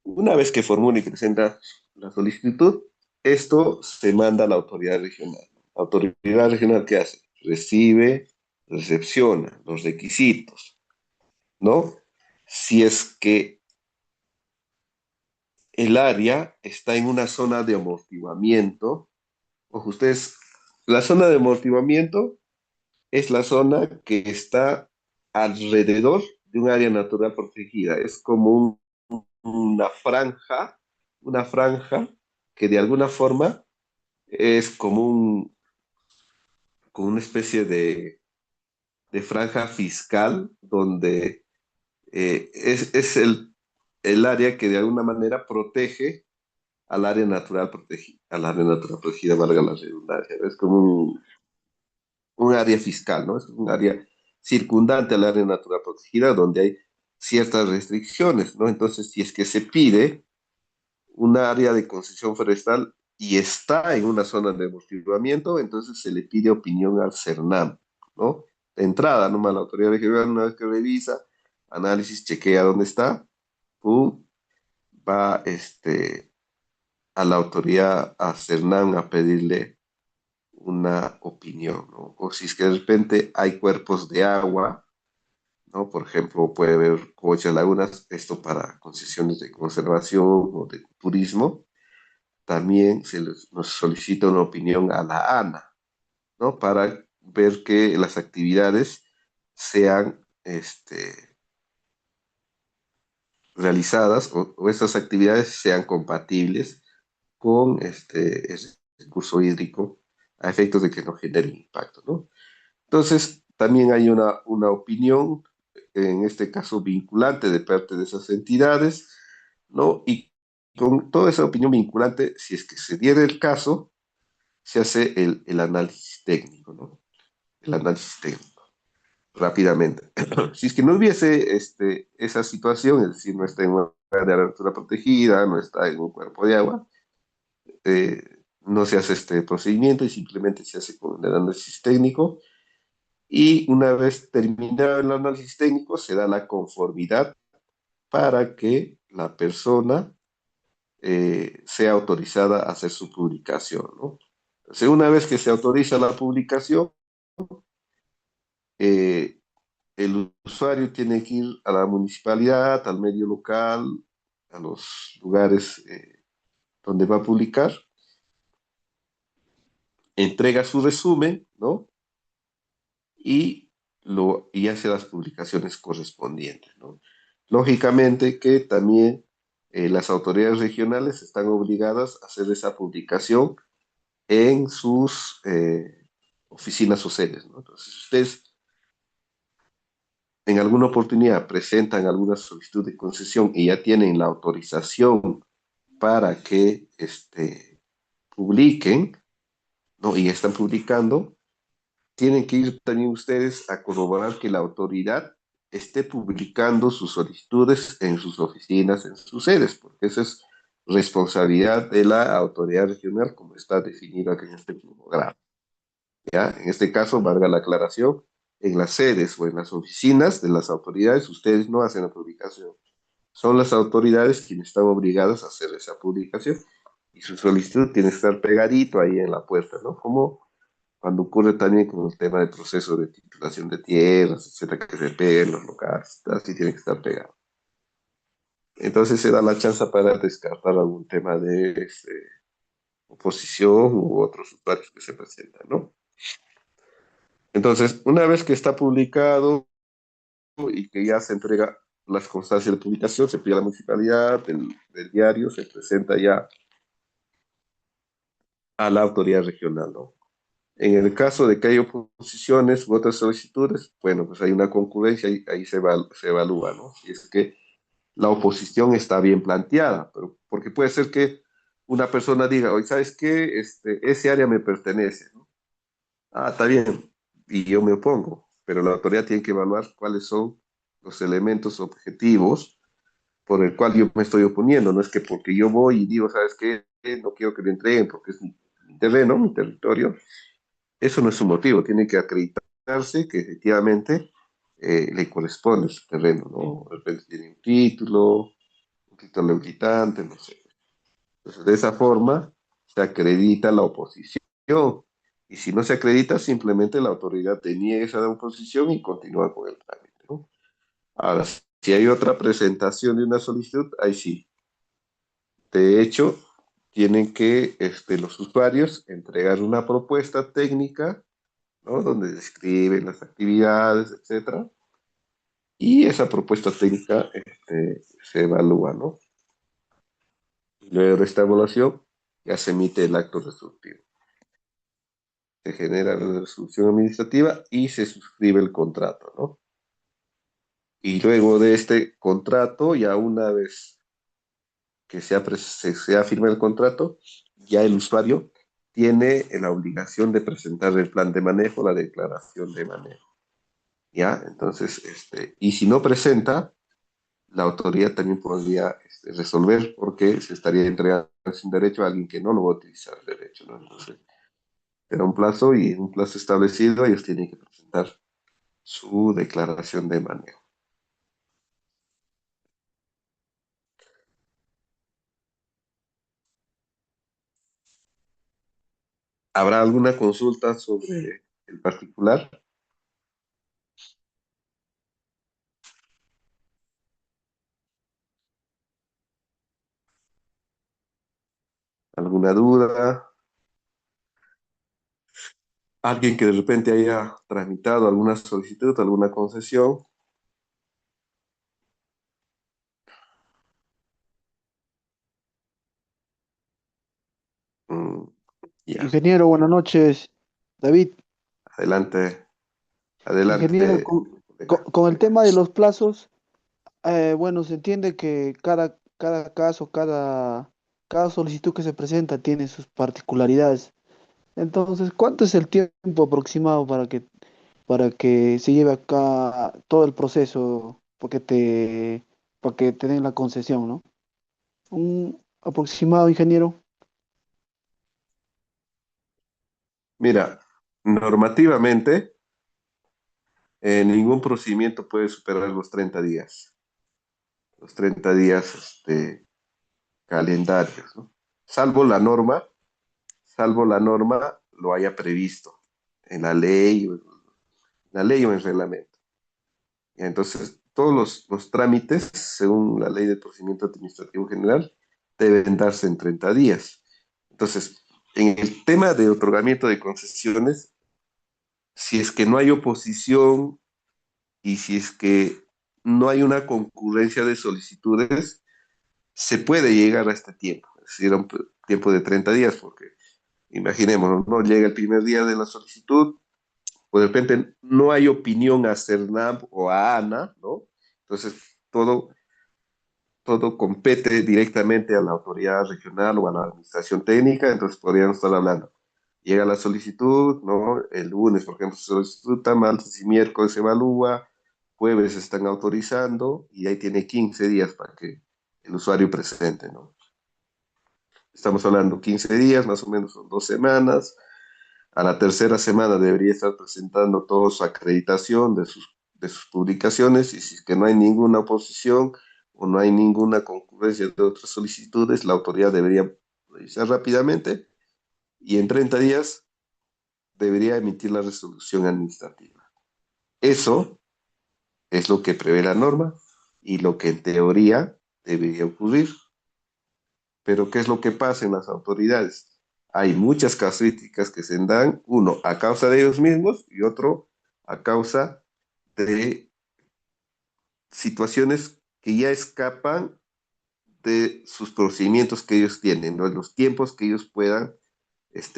Una vez que formula y presenta la solicitud, esto se manda a la autoridad regional. La autoridad regional, ¿qué hace? Recibe, recepciona los requisitos, ¿no? Si es que el área está en una zona de amortiguamiento, ojo, ustedes, la zona de amortiguamiento es la zona que está alrededor de un área natural protegida. Es como una franja que de alguna forma es como una especie de franja fiscal donde es el área que de alguna manera protege al área natural protegida, valga la redundancia. Es como un área fiscal, ¿no? Es un área circundante al área natural protegida donde hay ciertas restricciones, ¿no? Entonces, si es que se pide un área de concesión forestal y está en una zona de amortiguamiento, entonces se le pide opinión al CERNAM, ¿no? De entrada, nomás la autoridad regional, una vez que revisa, análisis, chequea dónde está, pum, va a la autoridad, a CERNAM, a pedirle una opinión, ¿no? O si es que de repente hay cuerpos de agua, ¿no? Por ejemplo, puede haber muchas lagunas, esto para concesiones de conservación o de turismo, también nos solicita una opinión a la ANA, ¿no? Para ver que las actividades sean realizadas o esas actividades sean compatibles con el recurso hídrico a efectos de que no genere impacto, ¿no? Entonces, también hay una opinión, en este caso vinculante de parte de esas entidades, ¿no? Y con toda esa opinión vinculante, si es que se diera el caso, se hace el análisis técnico, ¿no? El análisis técnico, rápidamente. Si es que no hubiese esa situación, es decir, no está en una área de altura protegida, no está en un cuerpo de agua, no se hace este procedimiento y simplemente se hace con el análisis técnico. Y una vez terminado el análisis técnico, se da la conformidad para que la persona sea autorizada a hacer su publicación, ¿no? Entonces, una vez que se autoriza la publicación, eh, el usuario tiene que ir a la municipalidad, al medio local, a los lugares donde va a publicar, entrega su resumen, ¿no? Y hace las publicaciones correspondientes, ¿no? Lógicamente que también las autoridades regionales están obligadas a hacer esa publicación en sus oficinas o sedes, ¿no? Entonces, si ustedes en alguna oportunidad presentan alguna solicitud de concesión y ya tienen la autorización para que publiquen, ¿no? Y ya están publicando, tienen que ir también ustedes a corroborar que la autoridad esté publicando sus solicitudes en sus oficinas, en sus sedes, porque esa es responsabilidad de la autoridad regional, como está definida en este programa. ¿Ya? En este caso, valga la aclaración, en las sedes o en las oficinas de las autoridades, ustedes no hacen la publicación. Son las autoridades quienes están obligadas a hacer esa publicación y su solicitud tiene que estar pegadito ahí en la puerta, ¿no? Como cuando ocurre también con el tema del proceso de titulación de tierras, etcétera, que se peguen los locales, así tiene que estar pegado. Entonces se da la chance para descartar algún tema de oposición u otros usuarios que se presentan, ¿no? Entonces, una vez que está publicado y que ya se entrega las constancias de publicación, se pide a la municipalidad, del diario, se presenta ya a la autoridad regional, ¿no? En el caso de que hay oposiciones u otras solicitudes, bueno, pues hay una concurrencia y ahí se evalúa, ¿no? Si es que la oposición está bien planteada, pero porque puede ser que una persona diga, oye, ¿sabes qué? Ese área me pertenece, ¿no? Ah, está bien, y yo me opongo, pero la autoridad tiene que evaluar cuáles son los elementos objetivos por el cual yo me estoy oponiendo. No es que porque yo voy y digo, ¿sabes qué? No quiero que me entreguen porque es mi terreno, mi territorio. Eso no es un motivo, tiene que acreditarse que efectivamente le corresponde su terreno, ¿no? De repente tiene un título habilitante, no sé. Entonces, de esa forma se acredita la oposición. Y si no se acredita, simplemente la autoridad te niega esa oposición y continúa con el trámite, ¿no? Ahora, si hay otra presentación de una solicitud, ahí sí. De hecho, tienen que los usuarios entregar una propuesta técnica, ¿no? Donde describen las actividades, etcétera. Y esa propuesta técnica se evalúa, ¿no? Y luego de esta evaluación ya se emite el acto resolutivo. Se genera la resolución administrativa y se suscribe el contrato, ¿no? Y luego de este contrato, ya una vez que se ha firmado el contrato, ya el usuario tiene la obligación de presentar el plan de manejo, la declaración de manejo. ¿Ya? Entonces, y si no presenta, la autoridad también podría resolver porque se estaría entregando sin derecho a alguien que no lo va a utilizar el derecho, ¿no? Entonces, será un plazo y en un plazo establecido ellos tienen que presentar su declaración de manejo. ¿Habrá alguna consulta sobre el particular? ¿Alguna duda? ¿Alguien que de repente haya tramitado alguna solicitud, alguna concesión? Mm, ya, Ingeniero, buenas noches. David, adelante, ingeniero, adelante, colega. con el tema de los plazos, bueno, se entiende que cada caso, cada solicitud que se presenta tiene sus particularidades. Entonces, ¿cuánto es el tiempo aproximado para que se lleve acá todo el proceso para que te den la concesión, ¿no? Un aproximado, ingeniero. Mira, normativamente, ningún procedimiento puede superar los 30 días calendarios, ¿no? Salvo la norma, salvo la norma lo haya previsto en la ley o en el reglamento. Y entonces, todos los trámites, según la ley de procedimiento administrativo general, deben darse en 30 días. Entonces, en el tema de otorgamiento de concesiones, si es que no hay oposición y si es que no hay una concurrencia de solicitudes, se puede llegar a este tiempo, es decir, a un tiempo de 30 días, porque imaginemos, no llega el primer día de la solicitud, o de repente no hay opinión a CERNAP o a ANA, ¿no? Entonces, todo, todo compete directamente a la autoridad regional o a la administración técnica, entonces podríamos estar hablando. Llega la solicitud, ¿no? El lunes, por ejemplo, se solicita, martes y miércoles se evalúa, jueves se están autorizando y ahí tiene 15 días para que el usuario presente, ¿no? Estamos hablando 15 días, más o menos son 2 semanas. A la tercera semana debería estar presentando toda su acreditación de sus publicaciones y si es que no hay ninguna oposición o no hay ninguna concurrencia de otras solicitudes, la autoridad debería revisar rápidamente y en 30 días debería emitir la resolución administrativa. Eso es lo que prevé la norma y lo que en teoría debería ocurrir. Pero ¿qué es lo que pasa en las autoridades? Hay muchas casuísticas que se dan, uno a causa de ellos mismos y otro a causa de situaciones que ya escapan de sus procedimientos que ellos tienen, ¿no? Los tiempos que ellos puedan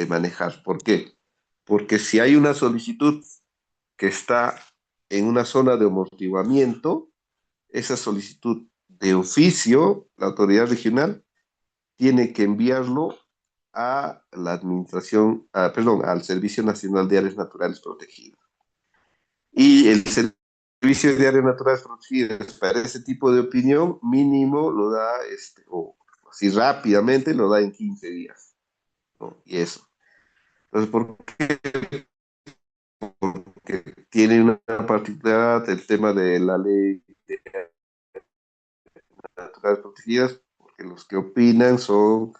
manejar. ¿Por qué? porque si hay una solicitud que está en una zona de amortiguamiento, esa solicitud de oficio, la autoridad regional tiene que enviarlo a la administración, perdón, al Servicio Nacional de Áreas Naturales Protegidas. Y el Servicio de Áreas Naturales Protegidas para ese tipo de opinión mínimo lo da, o así rápidamente lo da en 15 días, ¿no? Y eso. Entonces, ¿por qué? Porque tiene una particularidad el tema de la ley de naturales protegidas, porque los que opinan son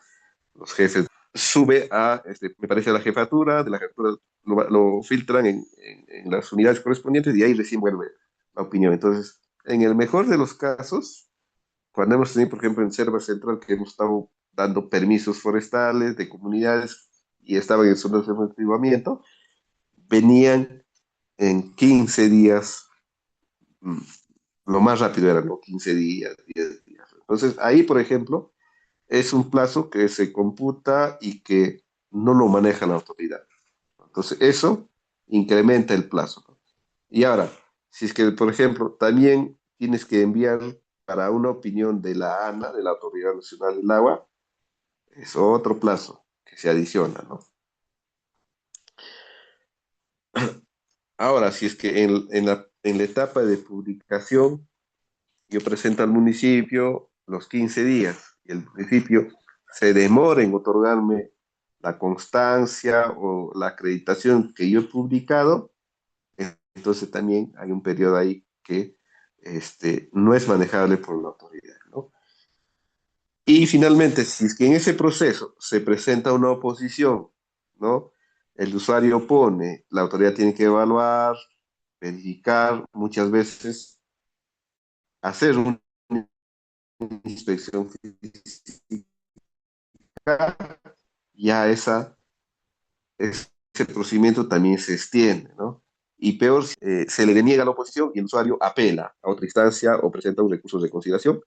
los jefes. Sube a, me parece, a la jefatura, de la jefatura lo filtran en las unidades correspondientes y ahí recién vuelve la opinión. Entonces, en el mejor de los casos, cuando hemos tenido, por ejemplo, en Selva Central, que hemos estado dando permisos forestales de comunidades y estaban en zonas de amortiguamiento, venían en 15 días, mm, lo más rápido era, ¿no? 15 días, 10 días. Entonces, ahí, por ejemplo, es un plazo que se computa y que no lo maneja la autoridad. Entonces, eso incrementa el plazo, ¿no? Y ahora, si es que, por ejemplo, también tienes que enviar para una opinión de la ANA, de la Autoridad Nacional del Agua, es otro plazo que se adiciona, ¿no? Ahora, si es que en la etapa de publicación yo presento al municipio los 15 días y el municipio se demora en otorgarme la constancia o la acreditación que yo he publicado, entonces también hay un periodo ahí que no es manejable por la autoridad, ¿no? Y finalmente, si es que en ese proceso se presenta una oposición, ¿no? El usuario opone, la autoridad tiene que evaluar, verificar, muchas veces hacer una inspección física, ya ese procedimiento también se extiende, ¿no? Y peor, se le deniega la oposición y el usuario apela a otra instancia o presenta un recurso de conciliación.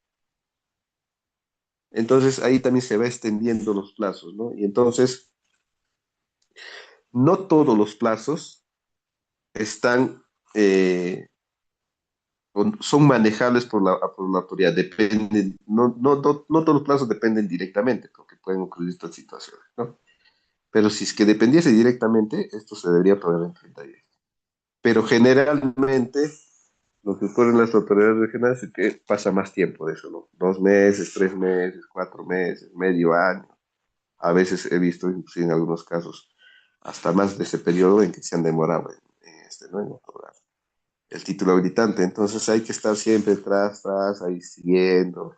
Entonces ahí también se va extendiendo los plazos, ¿no? Y entonces no todos los plazos están, son manejables por la autoridad, dependen, no todos los plazos dependen directamente, porque pueden ocurrir estas situaciones, ¿no? Pero si es que dependiese directamente, esto se debería poner en 30 días. Pero generalmente lo que ocurre en las autoridades regionales es que pasa más tiempo de eso, ¿no? 2 meses, 3 meses, 4 meses, medio año. A veces he visto, inclusive en algunos casos, hasta más de ese periodo en que se han demorado ¿no? En otorgar el título habilitante. Entonces hay que estar siempre tras, ahí siguiendo,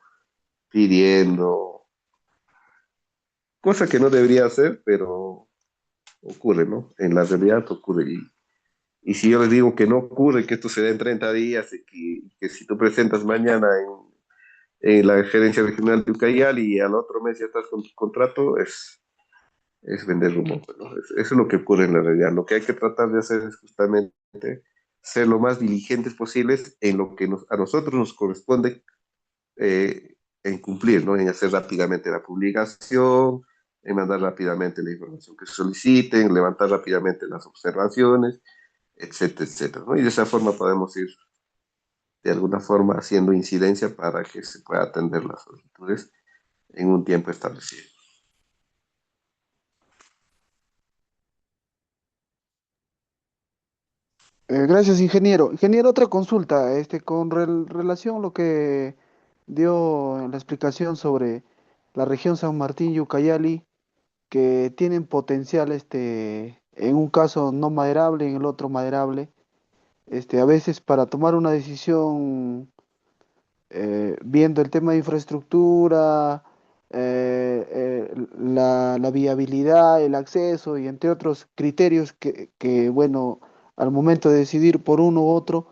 pidiendo, cosa que no debería hacer, pero ocurre, ¿no? En la realidad ocurre. Y si yo les digo que no ocurre, que esto se dé en 30 días y que si tú presentas mañana en la gerencia regional de Ucayali y al otro mes ya estás con tu contrato, es vender humo, pues, ¿no? Eso es lo que ocurre en la realidad. Lo que hay que tratar de hacer es justamente ser lo más diligentes posibles en lo que a nosotros nos corresponde en cumplir, ¿no? En hacer rápidamente la publicación, en mandar rápidamente la información que soliciten, levantar rápidamente las observaciones, etcétera, etcétera, ¿no? Y de esa forma podemos ir de alguna forma haciendo incidencia para que se pueda atender las solicitudes en un tiempo establecido. Gracias, ingeniero. Ingeniero, otra consulta, con relación a lo que dio en la explicación sobre la región San Martín y Ucayali, que tienen potencial, en un caso no maderable, en el otro maderable, a veces para tomar una decisión, viendo el tema de infraestructura, la viabilidad, el acceso y entre otros criterios bueno, al momento de decidir por uno u otro,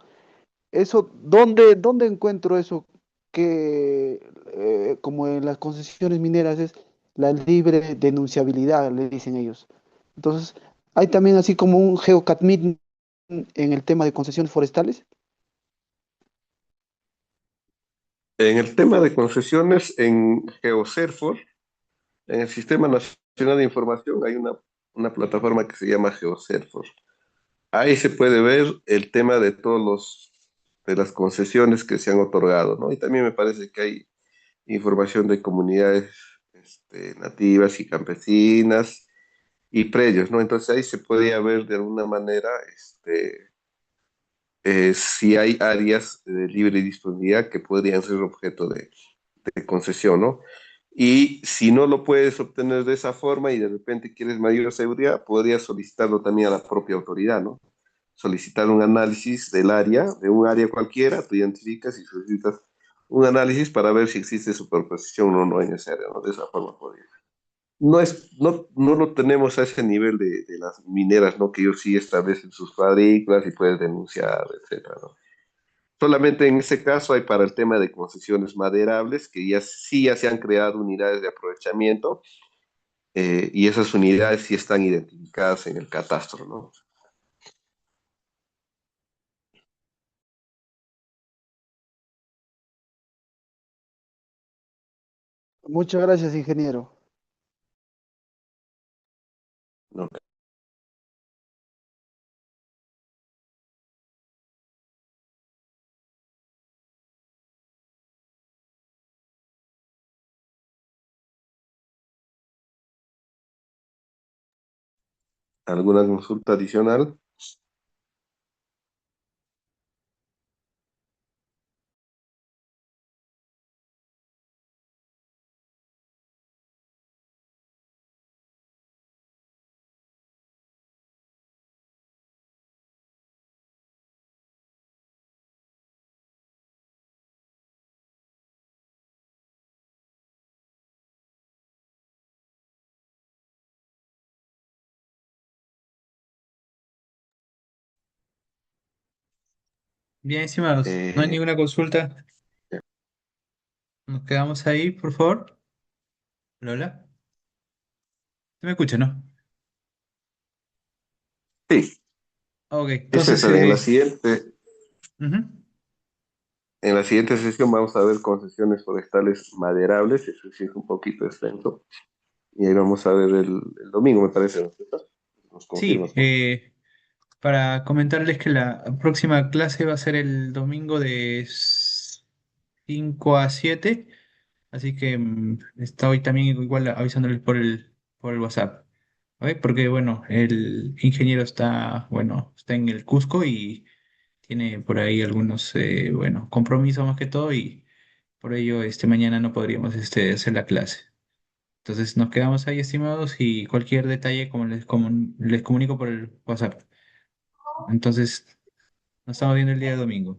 eso, ¿dónde encuentro eso? Que, como en las concesiones mineras, es la libre denunciabilidad, le dicen ellos. Entonces, hay también así como un geocatmín en el tema de concesiones forestales. En el tema de concesiones, en GeoCerfor, en el Sistema Nacional de Información, hay una una plataforma que se llama GeoCerfor. Ahí se puede ver el tema de de las concesiones que se han otorgado, ¿no? Y también me parece que hay información de comunidades nativas y campesinas y predios, ¿no? Entonces ahí se podía ver de alguna manera si hay áreas de libre disponibilidad que podrían ser objeto de concesión, ¿no? Y si no lo puedes obtener de esa forma y de repente quieres mayor seguridad, podrías solicitarlo también a la propia autoridad, ¿no? Solicitar un análisis del área, de un área cualquiera, tú identificas y solicitas un análisis para ver si existe superposición o no en esa área, ¿no? De esa forma podría. No lo tenemos a ese nivel de las mineras, ¿no? Que ellos sí establecen sus cuadrículas y puedes denunciar, etcétera, ¿no? Solamente en ese caso hay para el tema de concesiones maderables, que ya sí ya se han creado unidades de aprovechamiento, y esas unidades sí están identificadas en el catastro, ¿no? Muchas gracias, ingeniero. ¿No? ¿Alguna consulta adicional? Bien, estimados, no hay Eh, ninguna consulta. Nos quedamos ahí, por favor. Lola, ¿se me escucha, no? sí, Ok, es entonces, César. ujú. En la siguiente sesión vamos a ver concesiones forestales maderables, eso sí es un poquito extenso. Y ahí vamos a ver el domingo, me parece, ¿no, César? Nos Sí, confirmas, por favor. para comentarles que la próxima clase va a ser el domingo de 5 a 7, así que está hoy también igual avisándoles por el WhatsApp, ¿ok? Porque bueno, el ingeniero está, bueno, está en el Cusco y tiene por ahí algunos, bueno, compromisos más que todo y por ello mañana no podríamos hacer la clase. Entonces nos quedamos ahí, estimados, y cualquier detalle como les comunico por el WhatsApp. Entonces, nos estamos viendo el día de domingo.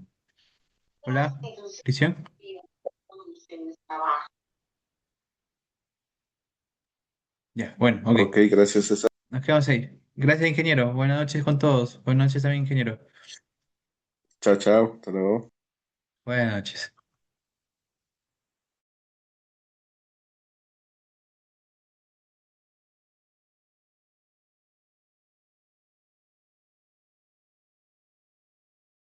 Hola, Cristian. Ya, bueno, ok. Ok, gracias, César. Nos quedamos ahí. Gracias, ingeniero. Buenas noches con todos. Buenas noches también, ingeniero. Chao, chao. Hasta luego. Buenas noches.